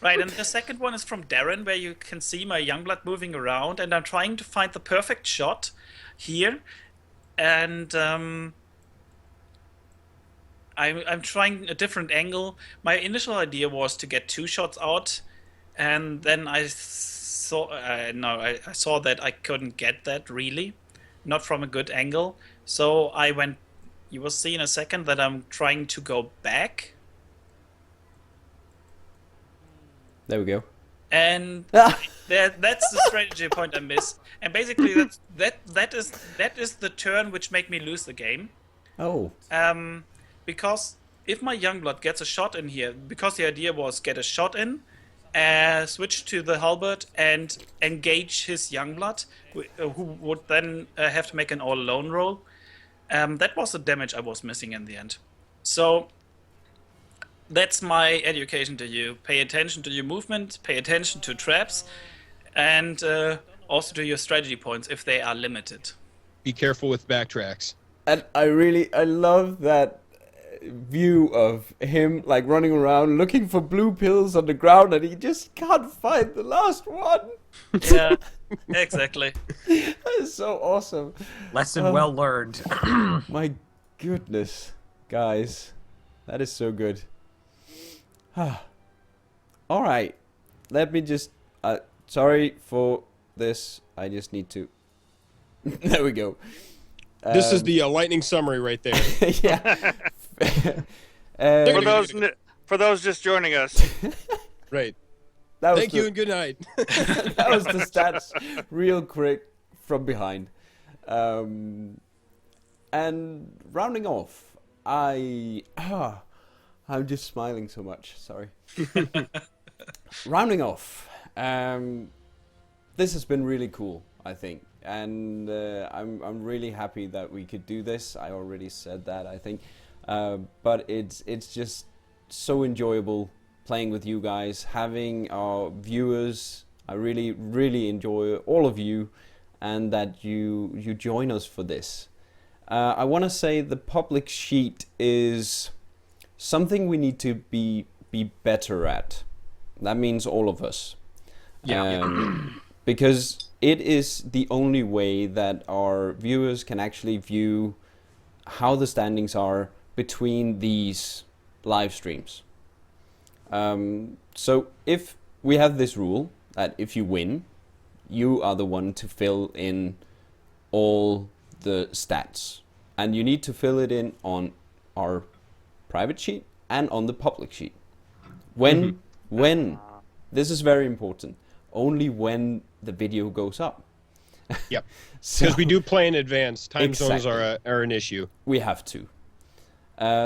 Right, and the second one is from Darin, where you can see my Youngblood moving around, and I'm trying to find the perfect shot here, and I'm trying a different angle. My initial idea was to get 2 shots out, and then I saw I saw that I couldn't get that really, not from a good angle. So I went. You will see in a second that I'm trying to go back. There we go. And that's the strategy point I missed. And basically, that is the turn which made me lose the game. Oh. Because if my Youngblood gets a shot in here, because the idea was get a shot in, switch to the halberd and engage his Youngblood, who would then have to make an all-alone roll. That was the damage I was missing in the end. So that's my education to you. Pay attention to your movement, pay attention to traps, and also to your strategy points if they are limited. Be careful with backtracks. And I love that view of him like running around looking for blue pills on the ground, and he just can't find the last one. Yeah, exactly. That is so awesome. Lesson well learned. My goodness, guys, that is so good. All right, let me just. Sorry for this. I just need to. There we go. This is the lightning summary right there. Yeah. For those just joining us. Right. That was Thank you and good night. That was the stats real quick from behind. And rounding off, I'm just smiling so much, sorry. Rounding off, this has been really cool, I think. and I'm really happy that we could do this. I already said that, I think, but it's just so enjoyable playing with you guys, having our viewers. I really enjoy all of you, and that you join us for this. I want to say the public sheet is something we need to be better at. That means all of us. Because it is the only way that our viewers can actually view how the standings are between these live streams. So if we have this rule that if you win, you are the one to fill in all the stats, and you need to fill it in on our private sheet and on the public sheet. When this is very important, only when the video goes up. Yep. So, because we do play in advance. Time Exactly. zones are an issue. we have to.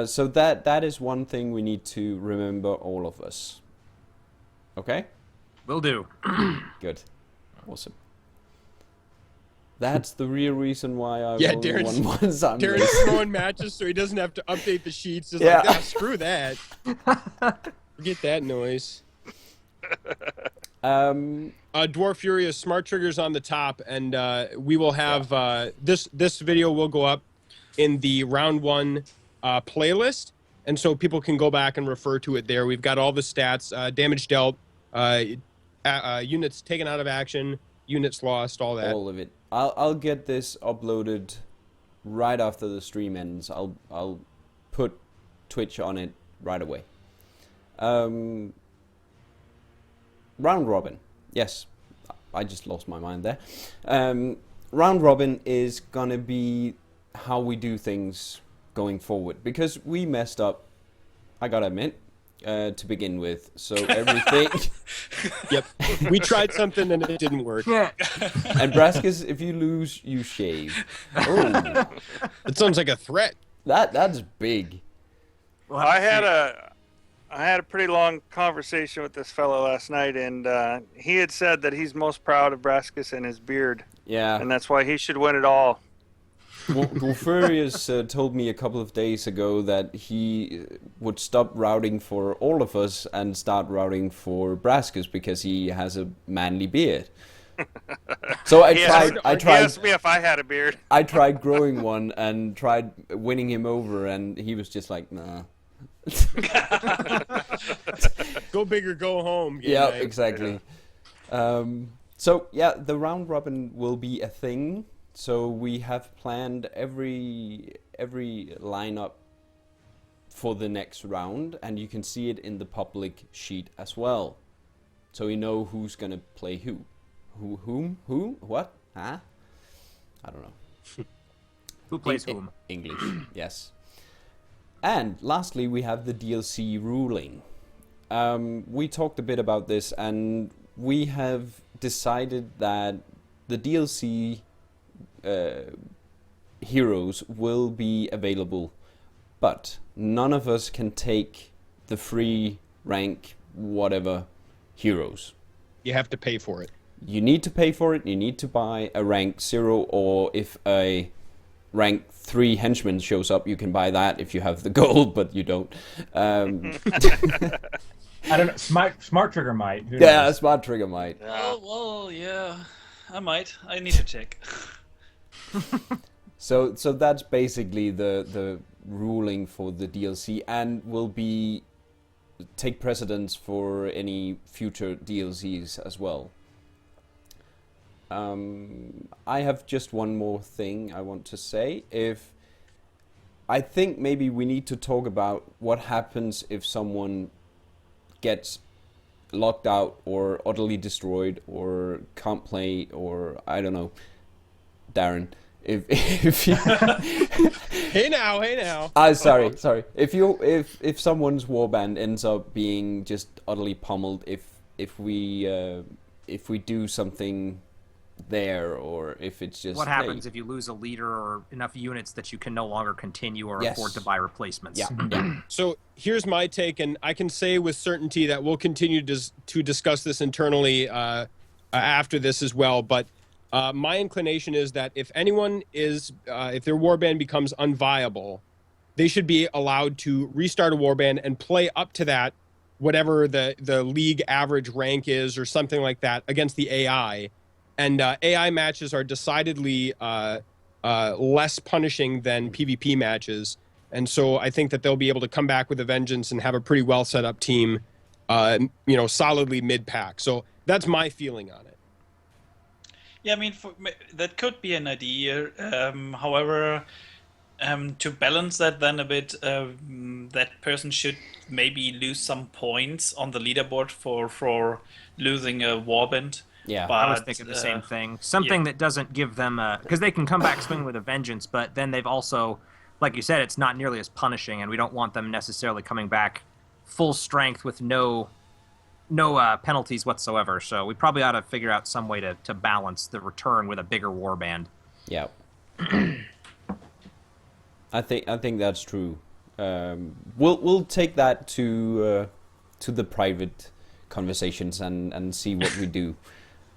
So that is one thing we need to remember, all of us. Okay? Will do. Good. Awesome. That's the real reason why I've only Darren's- won once. I'm Darin's racing. throwing matches so he doesn't have to update the sheets. Just Yeah. like, screw that. Forget that noise. Dwarf Furious Smarttrigger's on the top, and we will have this video will go up in the round 1 playlist, and so people can go back and refer to it there. We've got all the stats, damage dealt, units taken out of action, units lost, all that. All of it. I'll get this uploaded right after the stream ends. I'll put Twitch on it right away. Round robin. Yes, I just lost my mind there. Round robin is gonna be how we do things going forward, because we messed up, I gotta admit, to begin with. So everything. Yep. We tried something and it didn't work. Yeah. And Brascus, if you lose, you shave. Oh, It sounds like a threat. that's big. We'll I have to had a pretty long conversation with this fellow last night, and he had said that he's most proud of Brascus and his beard, Yeah. and that's why he should win it all. Wolfurius told me a couple of days ago that he would stop routing for all of us and start routing for Brascus because he has a manly beard. So I He tried asked me if I had a beard. I tried growing one and tried winning him over, and he was just like, nah. Go big or go home. Yeah, night. exactly. So yeah, the round robin will be a thing. So we have planned every lineup for the next round, and you can see it in the public sheet as well. So we know who's gonna play who, what, huh? I don't know. who plays whom. English, yes. And lastly, we have the DLC ruling. We talked a bit about this, and we have decided that the DLC heroes will be available, but none of us can take the free rank whatever heroes. You have to pay for it. You need to pay for it. You need to buy a rank 0, or if a rank 3 henchman shows up, you can buy that if you have the gold, but you don't. I don't know. Smarttrigger might. Who Yeah, knows? Smarttrigger might. Oh, well, yeah. I might. I need to check. So that's basically the ruling for the DLC, and will take precedence for any future DLCs as well. I have just one more thing I want to say. I think maybe we need to talk about what happens if someone gets locked out or utterly destroyed or can't play, or I don't know, Darin. If you Hey now. sorry. If someone's warband ends up being just utterly pummeled, if we do something there, or if it's just What happens if you lose a leader or enough units that you can no longer continue or Yes. afford to buy replacements? Yeah. So here's my take, and I can say with certainty that we'll continue to discuss this internally after this as well. But my inclination is that if anyone is, if their warband becomes unviable, they should be allowed to restart a warband and play up to that, whatever the league average rank is or something like that, against the AI. And AI matches are decidedly less punishing than PvP matches. And so I think that they'll be able to come back with a vengeance and have a pretty well set up team, solidly mid-pack. So that's my feeling on it. Yeah, I mean, that could be an idea. However, to balance that then a bit, that person should maybe lose some points on the leaderboard for losing a warband. Yeah, I was thinking the same thing. Something that doesn't give them because they can come back swinging with a vengeance, but then they've also, like you said, it's not nearly as punishing, and we don't want them necessarily coming back full strength with no penalties whatsoever. So we probably ought to figure out some way to balance the return with a bigger warband. Yeah. I think that's true. We'll take that to the private conversations and see what we do.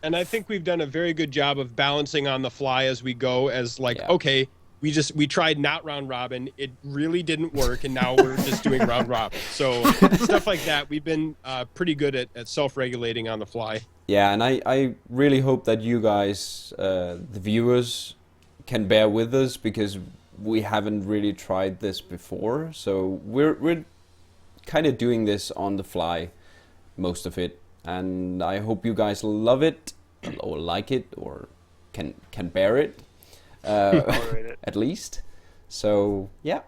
And I think we've done a very good job of balancing on the fly as we go, as like, Yeah. okay, we tried not round robin, it really didn't work, and now we're just doing round robin. So stuff like that, we've been pretty good at self-regulating on the fly. Yeah, and I really hope that you guys, the viewers, can bear with us, because we haven't really tried this before. So we're kind of doing this on the fly, most of it. And I hope you guys love it, or like it, or can bear it, at least. So yeah,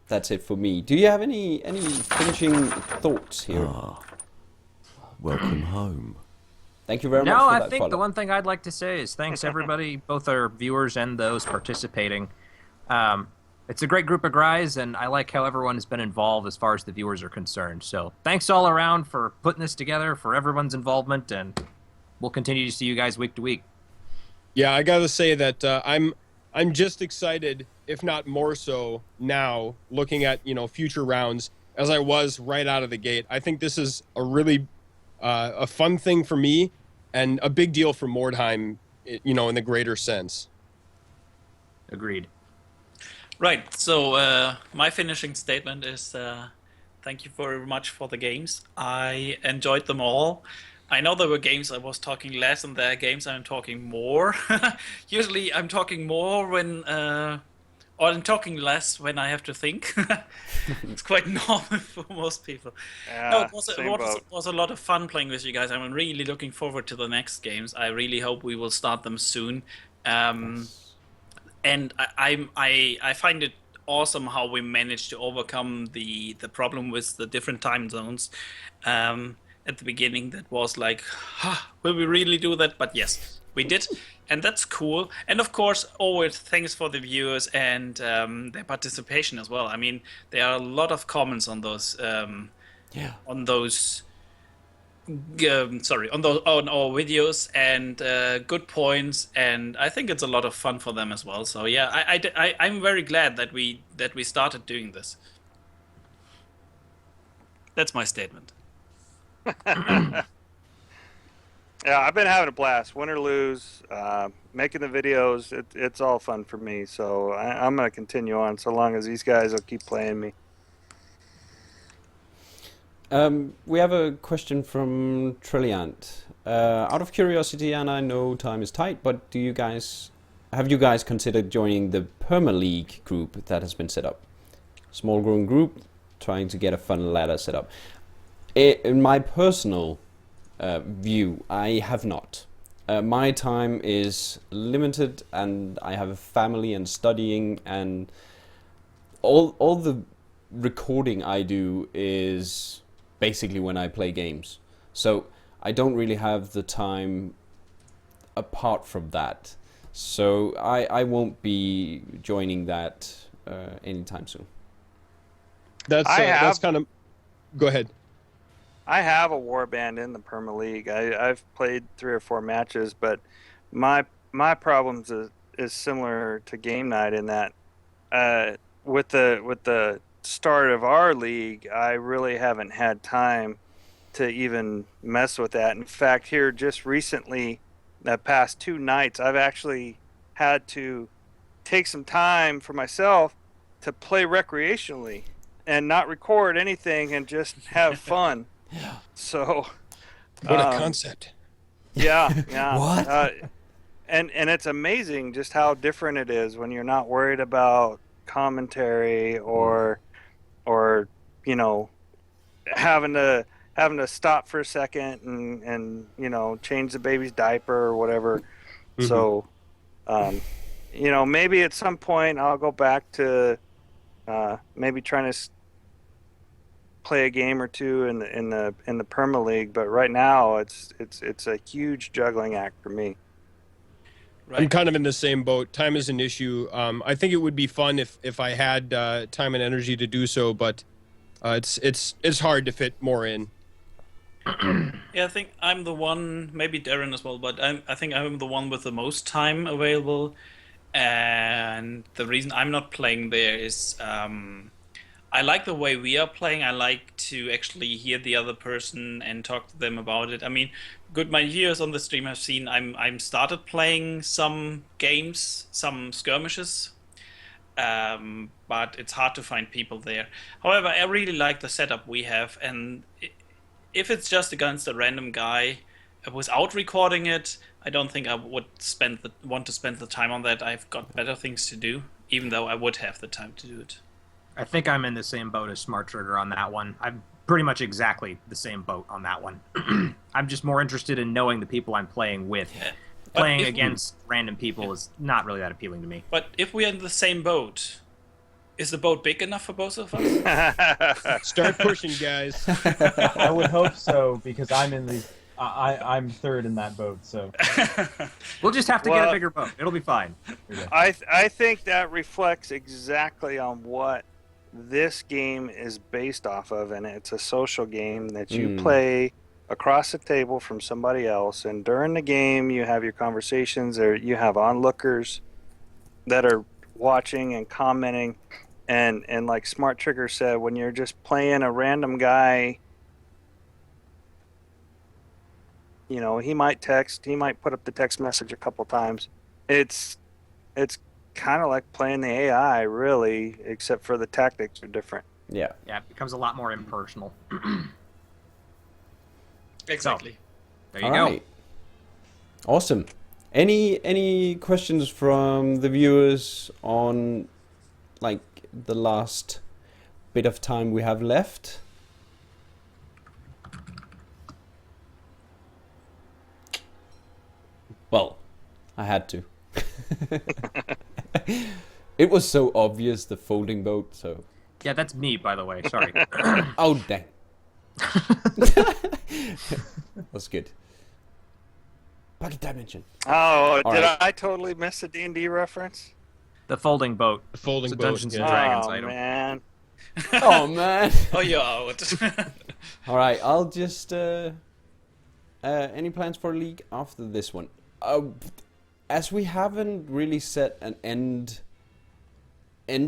that's it for me. Do you have any finishing thoughts here? Welcome home. Thank you very much. No, for I that think follow. the one thing I'd like to say is thanks everybody, both our viewers and those participating. It's a great group of guys, and I like how everyone has been involved as far as the viewers are concerned. So thanks all around for putting this together, for everyone's involvement, and we'll continue to see you guys week to week. Yeah, I gotta say that I'm just excited, if not more so now, looking at future rounds, as I was right out of the gate. I think this is a really a fun thing for me, and a big deal for Mordheim, in the greater sense. Agreed. Right, so my finishing statement is thank you very much for the games. I enjoyed them all. I know there were games I was talking less, and there are games I'm talking more. Usually I'm talking more when, or I'm talking less when I have to think. It's quite normal for most people. Yeah, No, it was a lot of fun playing with you guys. I'm really looking forward to the next games. I really hope we will start them soon. And I find it awesome how we managed to overcome the problem with the different time zones. At the beginning, that was like, will we really do that? But yes, we did, and that's cool. And of course, always thanks for the viewers and their participation as well. I mean, there are a lot of comments on those, on our videos, and good points, and I think it's a lot of fun for them as well. So yeah, I'm very glad that we started doing this. That's my statement. Yeah, I've been having a blast. Win or lose, making the videos, it's all fun for me. So I'm going to continue on so long as these guys will keep playing me. We have a question from Trilliant. Out of curiosity, and I know time is tight, but have you guys considered joining the Perma League group that has been set up? Small growing group trying to get a fun ladder set up. In my personal view, I have not. My time is limited, and I have a family and studying, and all the recording I do is basically when I play games. So I don't really have the time apart from that. So I won't be joining that anytime soon. That's kind of... Go ahead. I have a warband in the Perma League. I've played 3 or 4 matches, but my problems is similar to Game Night in that with the start of our league, I really haven't had time to even mess with that. In fact, here just recently, that past 2 nights, I've actually had to take some time for myself to play recreationally and not record anything and just have fun. So, what a concept. Yeah, yeah. What? And it's amazing just how different it is when you're not worried about commentary or you know, having to stop for a second and you know, change the baby's diaper or whatever. Mm-hmm. So you know, maybe at some point I'll go back to maybe trying to play a game or two in the Perma League, but right now it's a huge juggling act for me. Right. I'm kind of in the same boat. Time is an issue. I think it would be fun if I had time and energy to do so, but it's hard to fit more in. Yeah, I think I'm the one, maybe Darin as well, but I think I'm the one with the most time available. And the reason I'm not playing there is I like the way we are playing. I like to actually hear the other person and talk to them about it. I mean, my viewers on the stream have seen I'm started playing some games, some skirmishes, but it's hard to find people there. However, I really like the setup we have, and if it's just against a random guy without recording it, I don't think I would want to spend the time on that. I've got better things to do, even though I would have the time to do it. I think I'm in the same boat as Smarttrigger on that one. I'm pretty much exactly the same boat on that one. I'm just more interested in knowing the people I'm playing with. Yeah. Playing against random people is not really that appealing to me. But if we're in the same boat, is the boat big enough for both of us? Start pushing, guys. I would hope so, because I'm third in that boat. So we'll just have to get a bigger boat. It'll be fine. I think that reflects exactly on what this game is based off of, and it's a social game that you play across the table from somebody else, and during the game you have your conversations, or you have onlookers that are watching and commenting, and like Smarttrigger said, when you're just playing a random guy, you know, he might put up the text message a couple times. It's kind of like playing the AI, really, except for the tactics are different. Yeah. Yeah, it becomes a lot more impersonal. Exactly. There you go. Awesome. Any questions from the viewers on, like, the last bit of time we have left? Well, I had to. It was so obvious, the folding boat, so... Yeah, that's me, by the way. Sorry. Oh, dang. That's good. Pocket dimension. Oh, All did right. I totally miss a D&D reference? The folding boat. The folding It's a boat. Dungeons and yeah. Dragons Oh, item. man. Oh, man. Oh, you're out. All right, I'll just... any plans for League after this one? As we haven't really set an end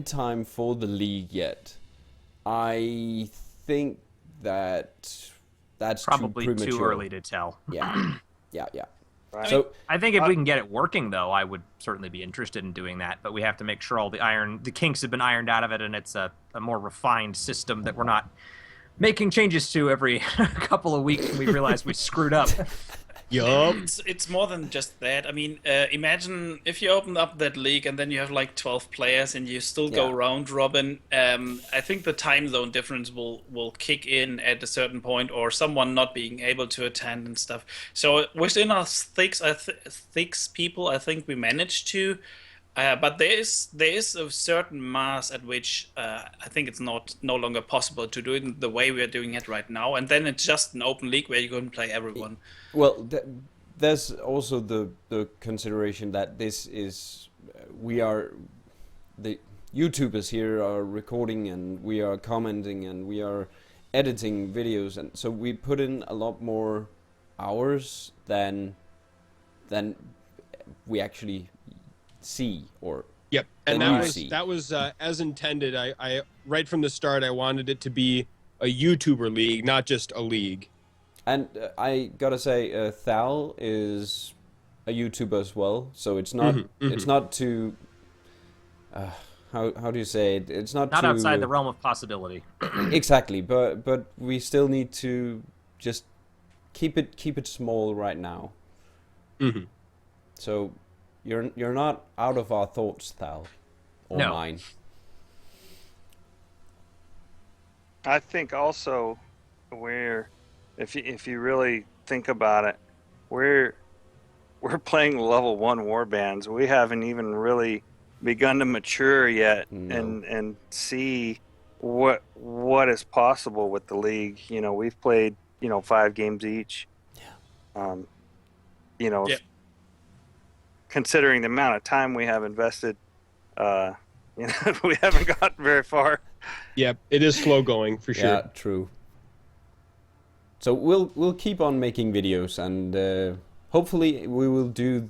time for the League yet, I think that's Probably too too premature. early to tell. Yeah. Right. So I think if we can get it working, though, I would certainly be interested in doing that. But we have to make sure all the kinks have been ironed out of it, and it's a more refined system that we're not making changes to every couple of weeks when we realize we screwed up. Yup. It's more than just that. I mean, imagine if you open up that league and then you have like 12 players and you still go round robin. I think the time zone difference will kick in at a certain point, or someone not being able to attend and stuff. So within our six people, I think we managed to. But there is a certain mass at which I think it's no longer possible to do it the way we are doing it right now, and then it's just an open league where you can play everyone. Well, there's also the consideration that this is the YouTubers here are recording, and we are commenting, and we are editing videos, and so we put in a lot more hours than we actually see or Yep, and than that was as intended. I right from the start I wanted it to be a YouTuber league, not just a league. And I gotta say, Thal is a YouTuber as well, so it's not it's not to how do you say it? It's not to, outside the realm of possibility. Exactly, but we still need to just keep it small right now. So you're not out of our thoughts, Thal, or No. mine. I think also if you really think about it, we're playing level 1 warbands. We haven't even really begun to mature yet and see what is possible with the league. You know, we've played 5 games each. Considering the amount of time we have invested, we haven't gotten very far. Yep, it is slow going for sure. Yeah, true. So we'll keep on making videos, and hopefully we will do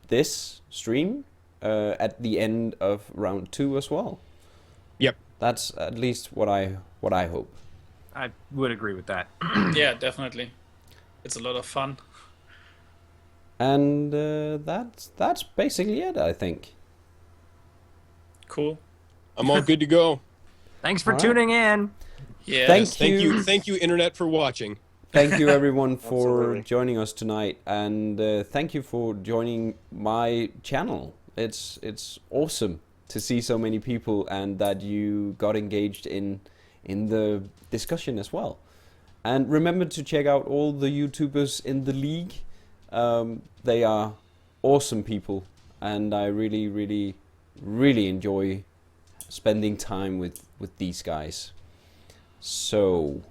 this stream at the end of round 2 as well. Yep, that's at least what I hope. I would agree with that. Yeah, definitely. It's a lot of fun. And that's basically it, I think. Cool. I'm all good to go. Thanks for tuning in. Yeah. Thank you. Thank you, internet, for watching. Thank you, everyone, for Absolutely. joining us tonight, and thank you for joining my channel. It's awesome to see so many people, and that you got engaged in the discussion as well. And remember to check out all the YouTubers in the league. They are awesome people, and I really, really, really enjoy spending time with these guys. So,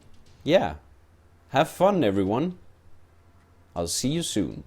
yeah. Have fun, everyone. I'll see you soon.